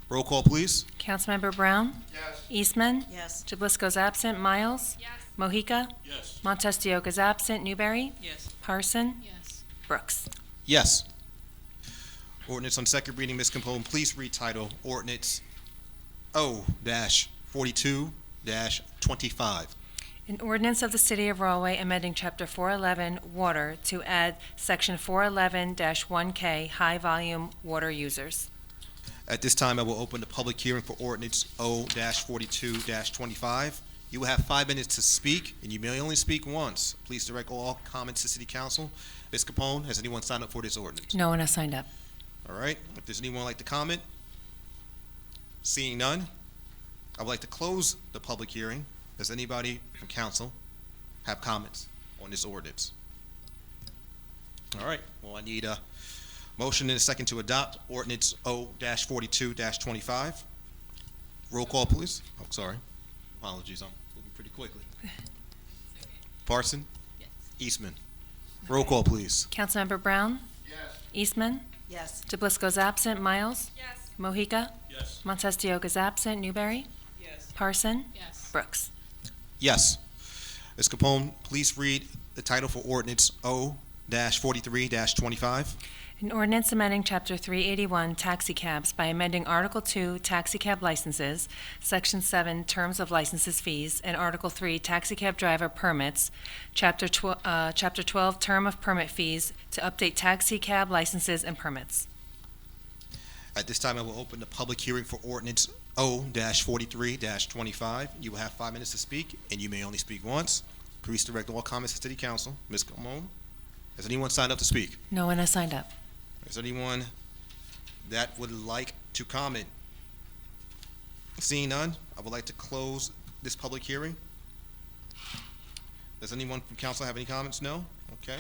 roll call, please. Councilmember Brown? Yes. Eastman? Yes. Jablisco's absent. Miles? Yes. Mohica? Yes. Montestioka's absent. Newberry? Yes. Parson? Yes. Brooks? Yes. Ordinance on second reading, Ms. Capone, please read title, ordinance O-42-25. An ordinance of the City of Rahway amending Chapter 411 Water to add Section 411-1K High Volume Water Users. At this time, I will open the public hearing for ordinance O-42-25. You will have 5 minutes to speak, and you may only speak once. Please direct all comments to City Council. Ms. Capone, has anyone signed up for this ordinance? No one has signed up. All right, if there's anyone like to comment, seeing none, I would like to close the public hearing. Does anybody from council have comments on this ordinance? All right, well, I need a motion and a second to adopt ordinance O-42-25. Roll call, please. Oh, sorry. Apologies, I'm moving pretty quickly. Parson? Yes. Eastman? Roll call, please. Councilmember Brown? Yes. Eastman? Yes. Jablisco's absent. Miles? Yes. Mohica? Yes. Montestioka's absent. Newberry? Yes. Parson? Yes. Brooks? Yes. Ms. Capone, please read the title for ordinance O-43-25. An ordinance amending Chapter 381 Taxi Cabs by amending Article 2 Taxi Cab Licenses, Section 7 Terms of Licenses Fees, and Article 3 Taxi Cab Driver Permits, Chapter 12 Term of Permit Fees to update taxi cab licenses and permits. At this time, I will open the public hearing for ordinance O-43-25. You will have 5 minutes to speak, and you may only speak once. Please direct all comments to City Council. Ms. Capone, has anyone signed up to speak? No one has signed up. Is there anyone that would like to comment? Seeing none, I would like to close this public hearing. Does anyone from council have any comments? No? Okay.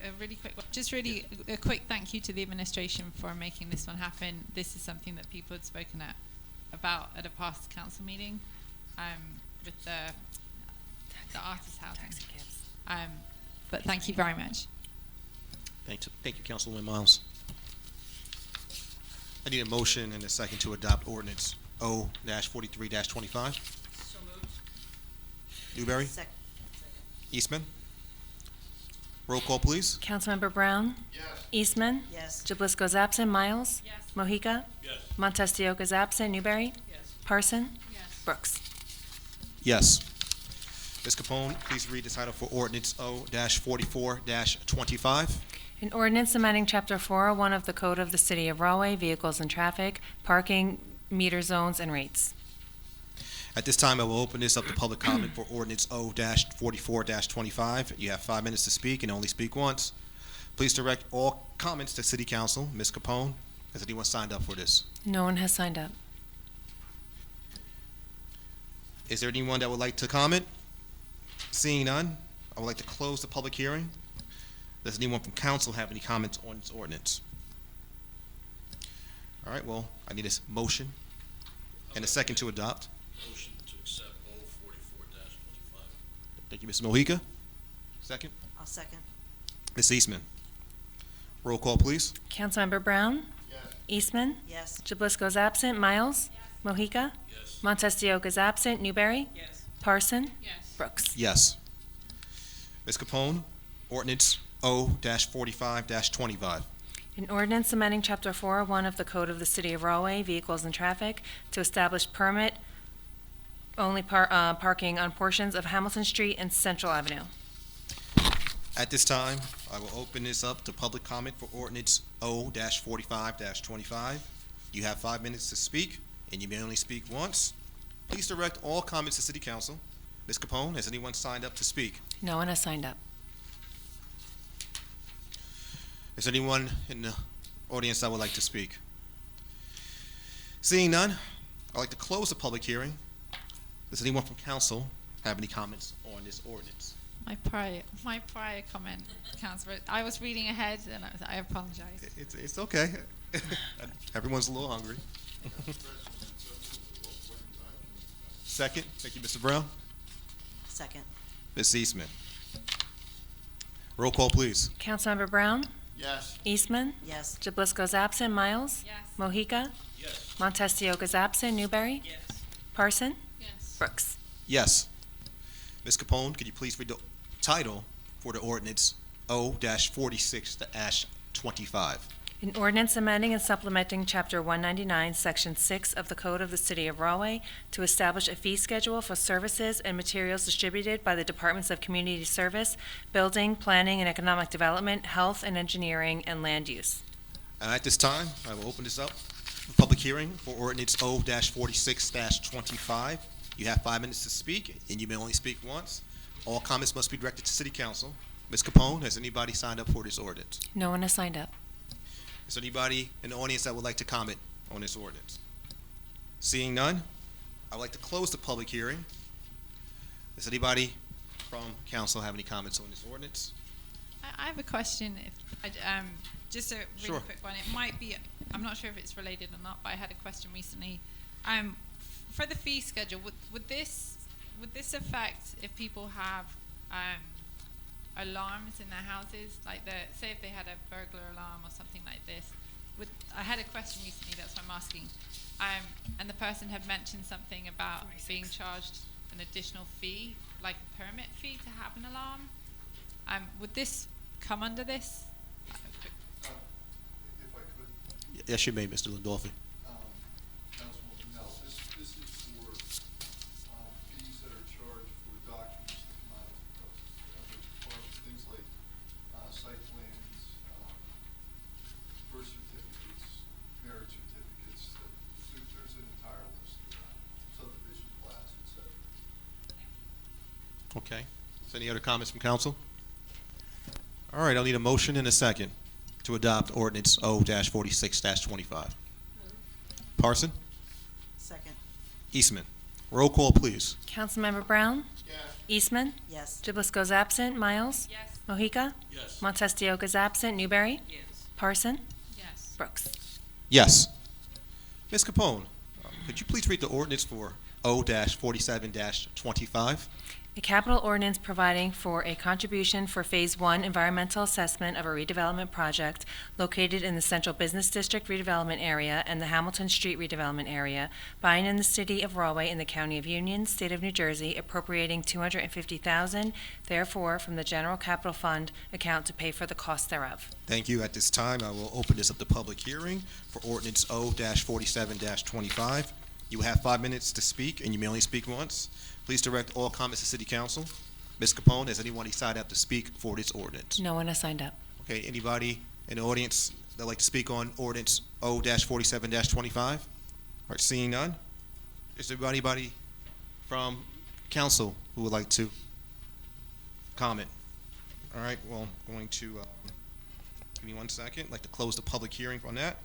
A really quick, just really a quick thank you to the administration for making this one happen. This is something that people had spoken about at a past council meeting, with the artist housing. But thank you very much. Thank you, Councilwoman Miles. I need a motion and a second to adopt ordinance O-43-25. So moved. Newberry? Second. Eastman? Roll call, please. Councilmember Brown? Yes. Eastman? Yes. Jablisco's absent. Miles? Yes. Mohica? Yes. Montestioka's absent. Newberry? Yes. Parson? Yes. Brooks? Yes. Ms. Capone, please read the title for ordinance O-44-25. An ordinance amending Chapter 401 of the Code of the City of Rahway, Vehicles and Traffic, Parking, Meter Zones, and Rates. At this time, I will open this up to public comment for ordinance O-44-25. You have 5 minutes to speak and only speak once. Please direct all comments to City Council. Ms. Capone, Has anyone signed up for this? No one has signed up. Is there anyone that would like to comment? Seeing none, I would like to close the public hearing. Does anyone from council have any comments on this ordinance? All right, well, I need a motion and a second to adopt. Motion to accept O 44-25. Thank you, Mr. Mojica. Second. I'll second. Ms. Eastman. Roll call, please. Councilmember Brown? Yes. Eastman? Yes. Jablisco's absent. Miles? Mojica? Yes. Montestioka's absent. Newberry? Yes. Parson? Yes. Brooks? Yes. Ms. Capone, ordinance O-45-25. An ordinance amending Chapter 401 of the Code of the City of Rahway, Vehicles and Traffic, to establish permit-only parking on portions of Hamilton Street and Central Avenue. At this time, I will open this up to public comment for ordinance O-45-25. You have 5 minutes to speak, and you may only speak once. Please direct all comments to City Council. Ms. Capone, has anyone signed up to speak? No one has signed up. Is there anyone in the audience that would like to speak? Seeing none, I'd like to close the public hearing. Does anyone from council have any comments on this ordinance? My prior comment, Councillor, I was reading ahead and I apologize. It's okay. Everyone's a little hungry. Second, thank you, Mr. Brown. Second. Ms. Eastman. Roll call, please. Councilmember Brown? Yes. Eastman? Yes. Jablisco's absent. Miles? Yes. Mojica? Yes. Montestioka's absent. Newberry? Yes. Parson? Yes. Brooks? Yes. Ms. Capone, could you please read the title for the ordinance O-46-25? An ordinance amending and supplementing Chapter 199, Section 6 of the Code of the City of Rahway to establish a fee schedule for services and materials distributed by the Departments of Community Service, Building, Planning and Economic Development, Health and Engineering, and Land Use. At this time, I will open this up for public hearing for ordinance O-46-25. You have 5 minutes to speak, and you may only speak once. All comments must be directed to City Council. Ms. Capone, has anybody signed up for this ordinance? No one has signed up. Is there anybody in the audience that would like to comment on this ordinance? Seeing none, I would like to close the public hearing. Does anybody from council have any comments on this ordinance? I have a question, just a really Sure. quick one. It might be, I'm not sure if it's related or not, but I had a question recently. For the fee schedule, would this affect if people have alarms in their houses, like say if they had a burglar alarm or something like this? I had a question recently, that's why I'm asking, and the person had mentioned something about being charged an additional fee, like a permit fee to have an alarm. Would this come under this? If I could, Yes, you may, Mr. Landolfi. Councilwoman, no, this is for fees that are charged for documents that come out of other departments, things like site plans, birth certificates, marriage certificates. There's an entire list of subdivision plats, et cetera. Okay. Is there any other comments from council? All right, I'll need a motion and a second to adopt ordinance O-46-25. Parson? Second. Eastman. Roll call, please. Councilmember Brown? Yes. Eastman? Yes. Jablisco's absent. Miles? Yes. Mojica? Yes. Montestioka's absent. Newberry? Yes. Parson? Yes. Brooks? Yes. Ms. Capone, could you please read the ordinance for O-47-25? A capital ordinance providing for a contribution for Phase 1 environmental assessment of a redevelopment project located in the Central Business District redevelopment area and the Hamilton Street redevelopment area, buying in the City of Rahway in the County of Union, State of New Jersey, appropriating $250,000, therefore, from the General Capital Fund account to pay for the cost thereof. Thank you. At this time, I will open this up to public hearing for ordinance O-47-25. You will have 5 minutes to speak, and you may only speak once. Please direct all comments to City Council. Ms. Capone, has anyone decided up to speak for this ordinance? No one has signed up. Okay, anybody in the audience that would like to speak on ordinance O-47-25? All right, seeing none. Is there anybody from council who would like to comment? All right, well, I'm going to, give me 1 second. I'd like to close the public hearing on that.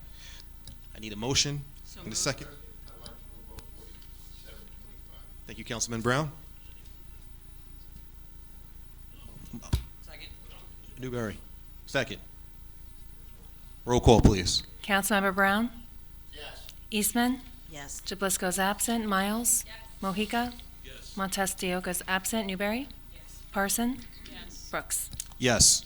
I need a motion and a second. I'd like to move on 4725. Thank you, Councilman Brown. Second. Newberry, second. Roll call, please. Councilmember Brown? Yes. Eastman? Yes. Jablisco's absent. Miles? Yes. Mohica? Yes. Montestioka's absent. Newberry? Parson? Yes. Brooks? Yes.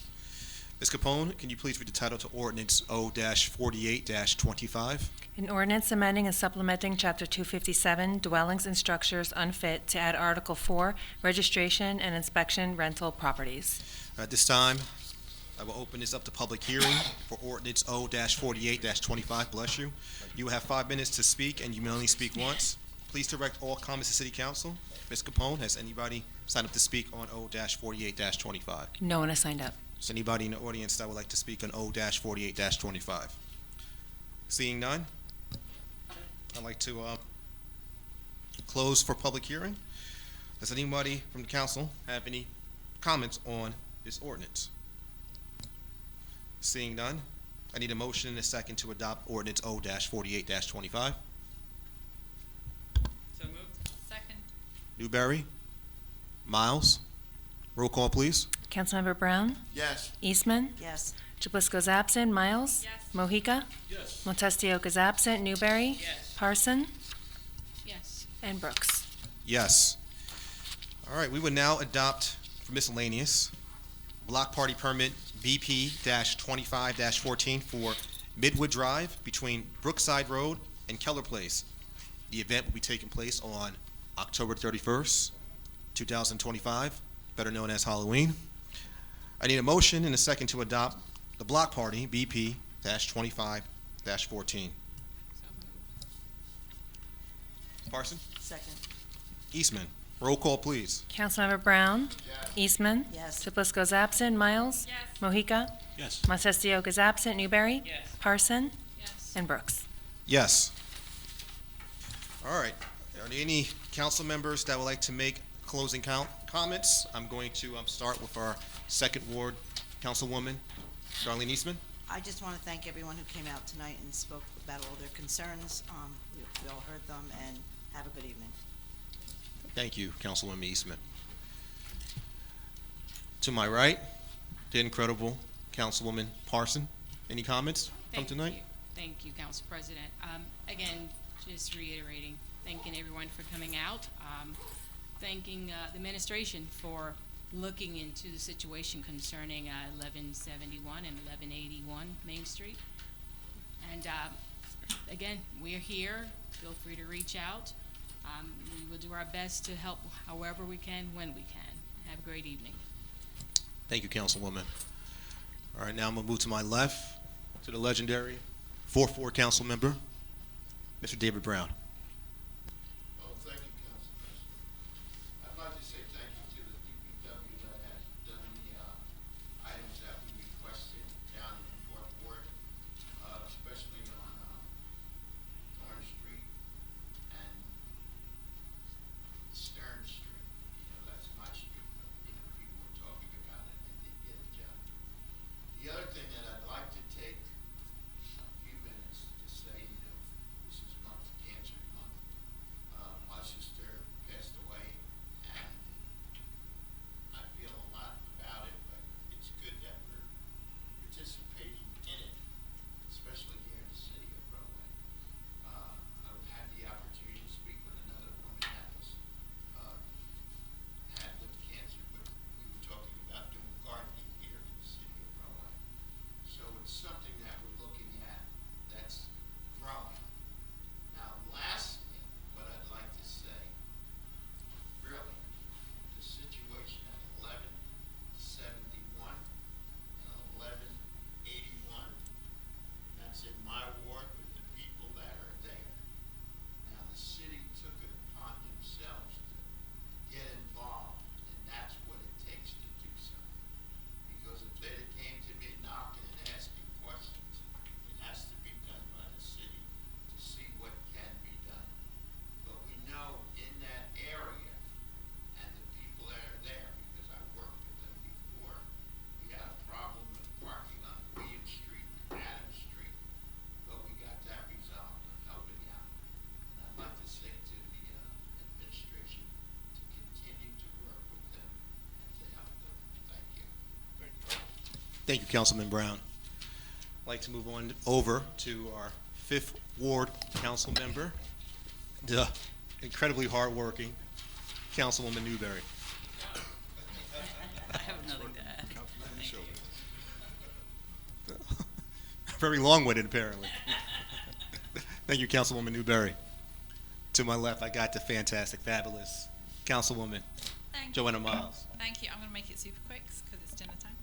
Ms. Capone, can you please read the title to ordinance O-48-25? An ordinance amending and supplementing Chapter 257, Dwellings and Structures Unfit, to add Article 4, Registration and Inspection Rental Properties. At this time, I will open this up to public hearing for ordinance O-48-25. Bless you. You will have 5 minutes to speak, and you may only speak once. Please direct all comments to City Council. Ms. Capone, has anybody signed up to speak on O-48-25? No one has signed up. Is anybody in the audience that would like to speak on O-48-25? Seeing none, I'd like to close for public hearing. Does anybody from the council have any comments on this ordinance? Seeing none, I need a motion and a second to adopt ordinance O-48-25. So moved. Second. Newberry, Miles, roll call, please. Councilmember Brown? Yes. Eastman? Yes. Jablisco's absent. Miles? Yes. Mohica? Yes. Montestioka's absent. Newberry? Yes. Parson? Yes. And Brooks? Yes. All right, we would now adopt for miscellaneous block party permit BP-25-14 for Midwood Drive between Brookside Road and Keller Place. The event will be taking place on October 31st, 2025, better known as Halloween. I need a motion and a second to adopt the block party BP-25-14. So moved. Parson? Second. Eastman, roll call, please. Councilmember Brown? Yes. Eastman? Yes. Jablisco's absent. Miles? Yes. Mohica? Yes. Montestioka's absent. Newberry? Yes. Parson? Yes. And Brooks? Yes. All right. Are there any council members that would like to make closing comments? I'm going to start with our second ward councilwoman, Darlene Eastman. I just want to thank everyone who came out tonight and spoke about all their concerns. We all heard them, and have a good evening. Thank you, Councilwoman Eastman. To my right, the incredible Councilwoman Parson. Any comments from tonight? Thank you, Council President. Again, just reiterating, thanking everyone for coming out, thanking the administration for looking into the situation concerning 1171 and 1181 Main Street. And again, we're here. Feel free to reach out. We will do our best to help however we can, when we can. Have a great evening. Thank you, Councilwoman. All right, now I'm going to move to my left, to the legendary 4-4 council member, Mr. David Brown. Oh, thank you, Council President. I'd like to say thank you to the DPW that has done the items that we requested down in the fourth ward, especially on Orange Street and Stern Street. You know, that's my street, but, you know, people were talking about it and did get it done. The other thing that I'd like to take a few minutes to say, you know, this is Month Cancer Thank you, Councilman Brown. I'd like to move on over to our 5th Ward Council member, the incredibly hardworking Councilwoman Newberry. I have nothing to add. Very long-winded, apparently. Thank you, Councilwoman Newberry. To my left, I got the fantastic, fabulous Councilwoman Joanna Miles. Thank you. I'm going to make it super quick because it's dinner time.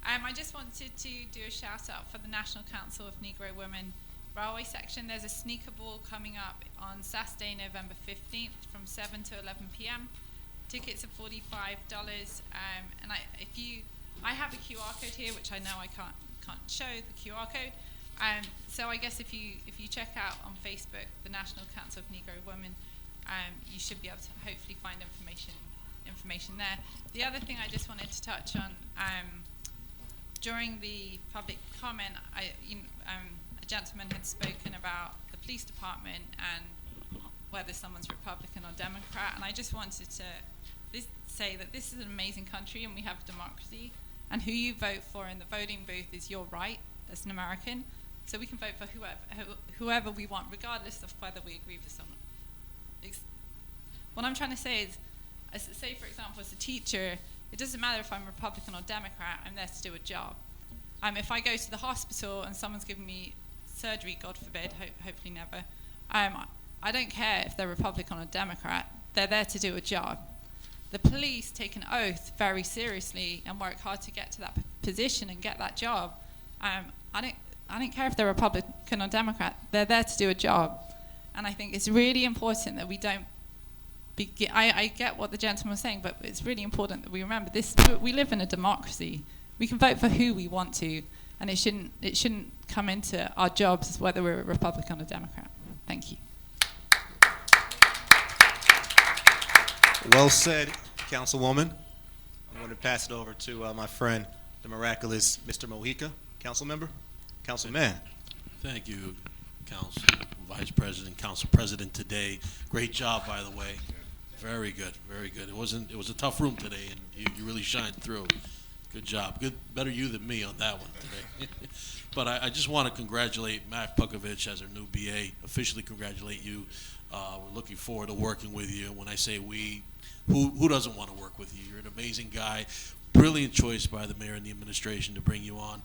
I just wanted to do a shout out for the National Council of Negro Women Rahway section. There's a sneaker ball coming up on Saturday, November 15th from 7 to 11 p.m. Tickets are $45. And I have a QR code here, which I know I can't show the QR code. So I guess if you check out on Facebook the National Council of Negro Women, you should be able to hopefully find information there. The other thing I just wanted to touch on, during the public comment, a gentleman had spoken about the police department and whether someone's Republican or Democrat, and I just wanted to say that this is an amazing country and we have democracy, and who you vote for in the voting booth is your right as an American. So we can vote for whoever we want, regardless of whether we agree with someone. What I'm trying to say is, say for example, as a teacher, it doesn't matter if I'm Republican or Democrat, I'm there to do a job. If I go to the hospital and someone's giving me surgery, God forbid, hopefully never, I don't care if they're Republican or Democrat, they're there to do a job. The police take an oath very seriously and work hard to get to that position and get that job. I don't care if they're Republican or Democrat, they're there to do a job. And I think it's really important that we don't I get what the gentleman was saying, but it's really important that we remember this. We live in a democracy. We can vote for who we want to, and it shouldn't come into our jobs whether we're a Republican or Democrat. Thank you. Well said, Councilwoman. I'm going to pass it over to my friend, the miraculous Mr. Mojica, Council Member, Councilman. Thank you, Council Vice President, Council President today. Great job, by the way. Very good, very good. It was a tough room today, and you really shined through. Good job. Better you than me on that one today. But I just want to congratulate Matt Pukovich as our new BA. Officially congratulate you. We're looking forward to working with you. When I say we, who doesn't want to work with you? You're an amazing guy. Brilliant choice by the mayor and the administration to bring you on.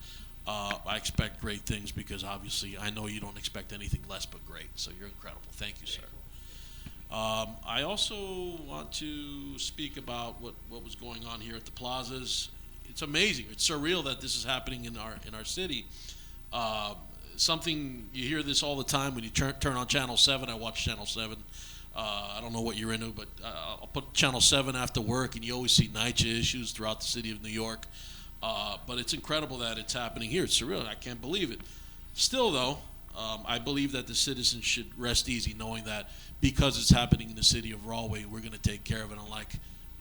I expect great things because obviously I know you don't expect anything less but great. So you're incredible. Thank you, sir. I also want to speak about what was going on here at the plazas. It's amazing. It's surreal that this is happening in our city. Something you hear this all the time when you turn on Channel 7. I watch Channel 7. I don't know what you're into, but I'll put Channel 7 after work, and you always see NYCHA issues throughout the city of New York. But it's incredible that it's happening here. It's surreal. I can't believe it. Still, though, I believe that the citizens should rest easy knowing that because it's happening in the city of Rahway, we're going to take care of it, unlike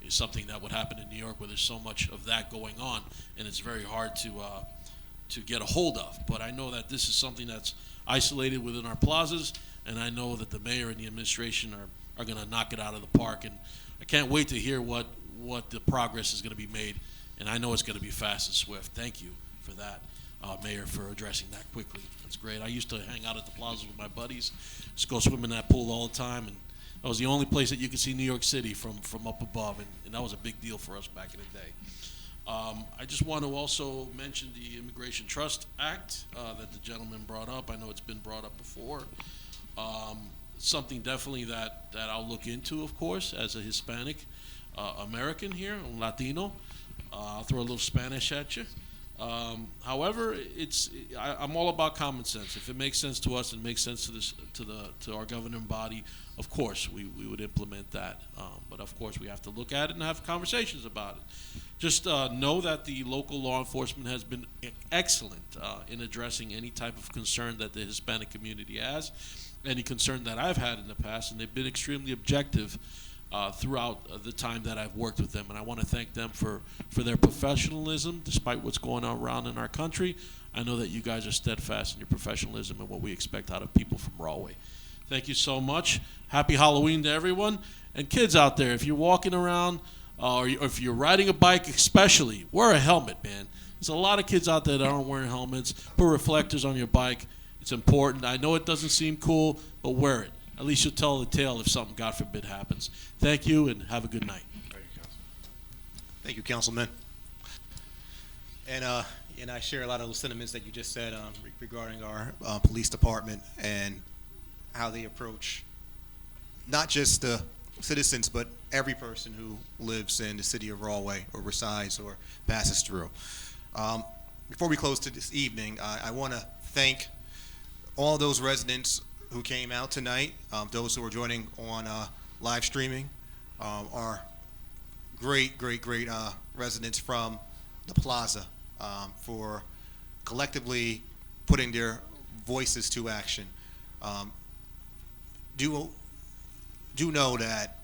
something that would happen in New York where there's so much of that going on, and it's very hard to get a hold of. But I know that this is something that's isolated within our plazas, and I know that the mayor and the administration are going to knock it out of the park, and I can't wait to hear what the progress is going to be made, and I know it's going to be fast and swift. Thank you for that, Mayor, for addressing that quickly. That's great. I used to hang out at the plazas with my buddies, just go swim in that pool all the time, and that was the only place that you could see New York City from up above, and that was a big deal for us back in the day. I just want to also mention the Immigration Trust Act that the gentleman brought up. I know it's been brought up before. Something definitely that I'll look into, of course, as a Hispanic American here, Latino. I'll throw a little Spanish at you. However, I'm all about common sense. If it makes sense to us and makes sense to our governing body, of course we would implement that. But of course we have to look at it and have conversations about it. Just know that the local law enforcement has been excellent in addressing any type of concern that the Hispanic community has, any concern that I've had in the past, and they've been extremely objective throughout the time that I've worked with them, and I want to thank them for their professionalism despite what's going on around in our country. I know that you guys are steadfast in your professionalism and what we expect out of people from Rahway. Thank you so much. Happy Halloween to everyone. And kids out there, if you're walking around or if you're riding a bike especially, wear a helmet, man. There's a lot of kids out there that aren't wearing helmets. Put reflectors on your bike. It's important. I know it doesn't seem cool, but wear it. At least you'll tell the tale if something, God forbid, happens. Thank you, and have a good night. Thank you, Councilman. And I share a lot of those sentiments that you just said regarding our police department and how they approach not just the citizens, but every person who lives in the city of Rahway or resides or passes through. Before we close to this evening, I want to thank all those residents who came out tonight, those who are joining on live streaming, our great residents from the plaza for collectively putting their voices to action. Do know that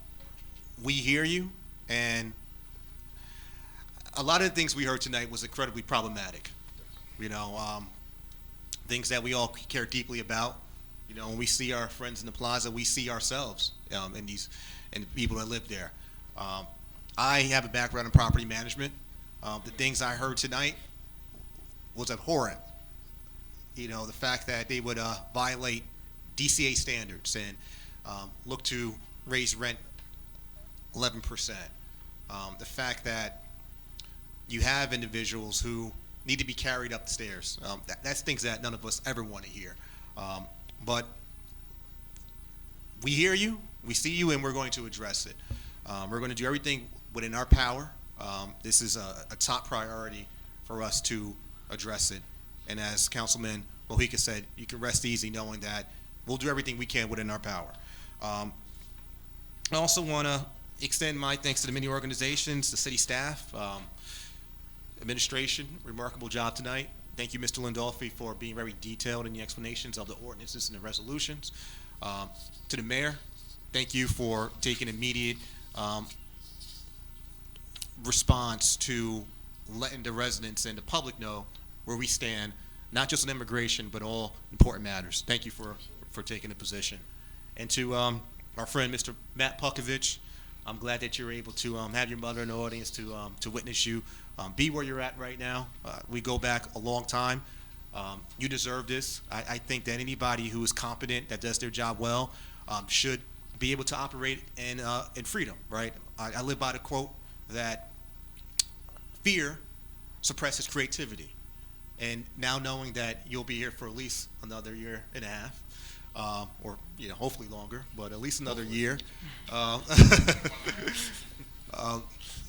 we hear you, and a lot of the things we heard tonight was incredibly problematic. You know, things that we all care deeply about. You know, when we see our friends in the plaza, we see ourselves in the people that live there. I have a background in property management. The things I heard tonight was abhorrent. You know, the fact that they would violate DCA standards and look to raise rent 11%. The fact that you have individuals who need to be carried up the stairs. That's things that none of us ever want to hear. But we hear you, we see you, and we're going to address it. We're going to do everything within our power. This is a top priority for us to address it. And as Councilman Mojica said, you can rest easy knowing that we'll do everything we can within our power. I also want to extend my thanks to the many organizations, the city staff, administration. Remarkable job tonight. Thank you, Mr. Landolfi, for being very detailed in the explanations of the ordinances and the resolutions. To the mayor, thank you for taking immediate response to letting the residents and the public know where we stand, not just on immigration, but all important matters. Thank you for taking a position. And to our friend, Mr. Matt Pukovich, I'm glad that you're able to have your mother in the audience to witness you be where you're at right now. We go back a long time. You deserve this. I think that anybody who is competent, that does their job well, should be able to operate in freedom, right? I live by the quote that fear suppresses creativity. And now knowing that you'll be here for at least another year and a half, or hopefully longer, but at least another year,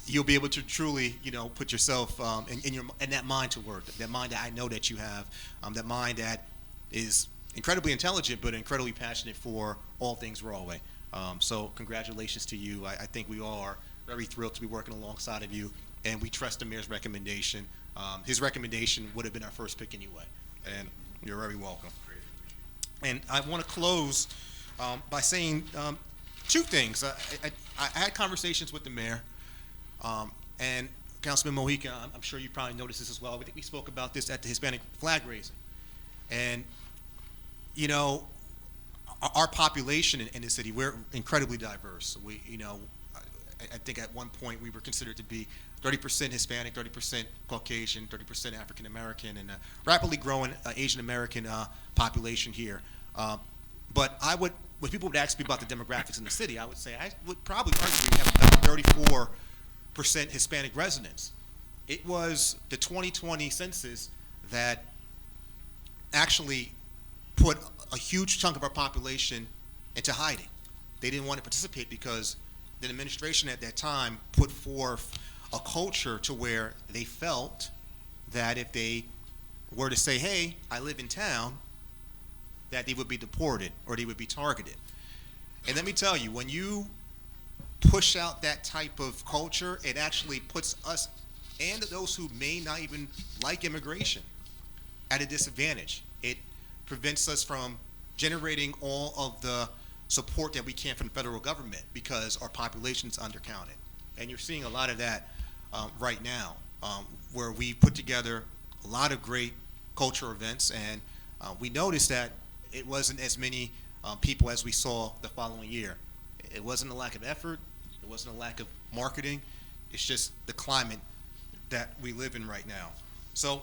you'll be able to truly, put yourself in that mind to work, that mind that I know that you have, that mind that is incredibly intelligent but incredibly passionate for all things Rahway. So congratulations to you. I think we all are very thrilled to be working alongside of you, and we trust the mayor's recommendation. His recommendation would have been our first pick anyway, and you're very welcome. And I want to close by saying two things. I had conversations with the mayor, and Councilman Mojica, I'm sure you probably noticed this as well. I think we spoke about this at the Hispanic flag raising. And, our population in the city, we're incredibly diverse. I think at one point we were considered to be 30% Hispanic, 30% Caucasian, 30% African American, and a rapidly growing Asian American population here. But when people would ask me about the demographics in the city, I would say I would probably argue we have about 34% Hispanic residents. It was the 2020 census that actually put a huge chunk of our population into hiding. They didn't want to participate because the administration at that time put forth a culture to where they felt that if they were to say, hey, I live in town, that they would be deported or they would be targeted. And let me tell you, when you push out that type of culture, it actually puts us and those who may not even like immigration at a disadvantage. It prevents us from generating all of the support that we can from the federal government because our population's undercounted. And you're seeing a lot of that right now, where we put together a lot of great cultural events, and we noticed that it wasn't as many people as we saw the following year. It wasn't a lack of effort, it wasn't a lack of marketing, it's just the climate that we live in right now. So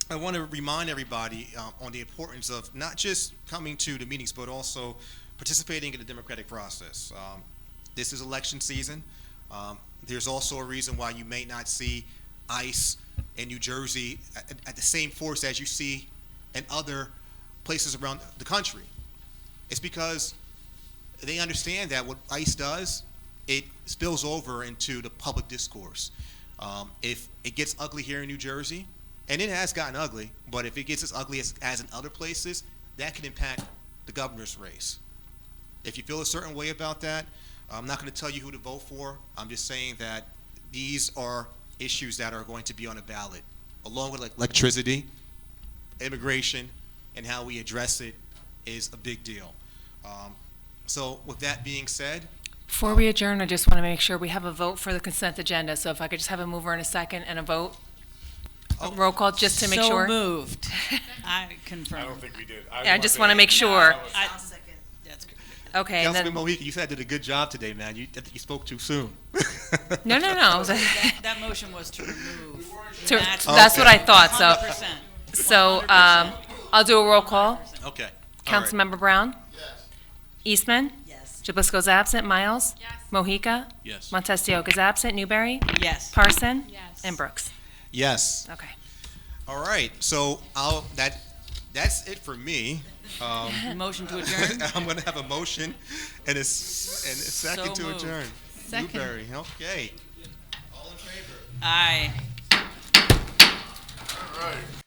I want to remind everybody on the importance of not just coming to the meetings, but also participating in the democratic process. This is election season. There's also a reason why you may not see ICE in New Jersey at the same force as you see in other places around the country. It's because they understand that what ICE does, it spills over into the public discourse. If it gets ugly here in New Jersey, and it has gotten ugly, but if it gets as ugly as in other places, that can impact the governor's race. If you feel a certain way about that, I'm not going to tell you who to vote for. I'm just saying that these are issues that are going to be on the ballot, along with electricity, immigration, and how we address it is a big deal. So with that being said, Before we adjourn, I just want to make sure we have a vote for the consent agenda. So if I could just have a mover and a second and a vote. A roll call just to make sure. So moved. I confirm. I don't think we did. I just want to make sure. I'll second. That's good. Okay. And Councilman then, Mohica, you said I did a good job today, man. I think you spoke too soon. no. That motion was to remove. That's what I thought. 100%. So I'll do a roll call. Okay. Councilmember Brown? Yes. Eastman? Yes. Jablisco's absent. Miles? Yes. Mohica? Yes. Montestioka is absent. Newberry? Yes. Parson? Yes. And Brooks. Yes. Okay. All right. So that's it for me. Motion to adjourn. I'm going to have a motion and a second to moved. adjourn. Second. Newberry. Okay. All in favor? Aye. All right.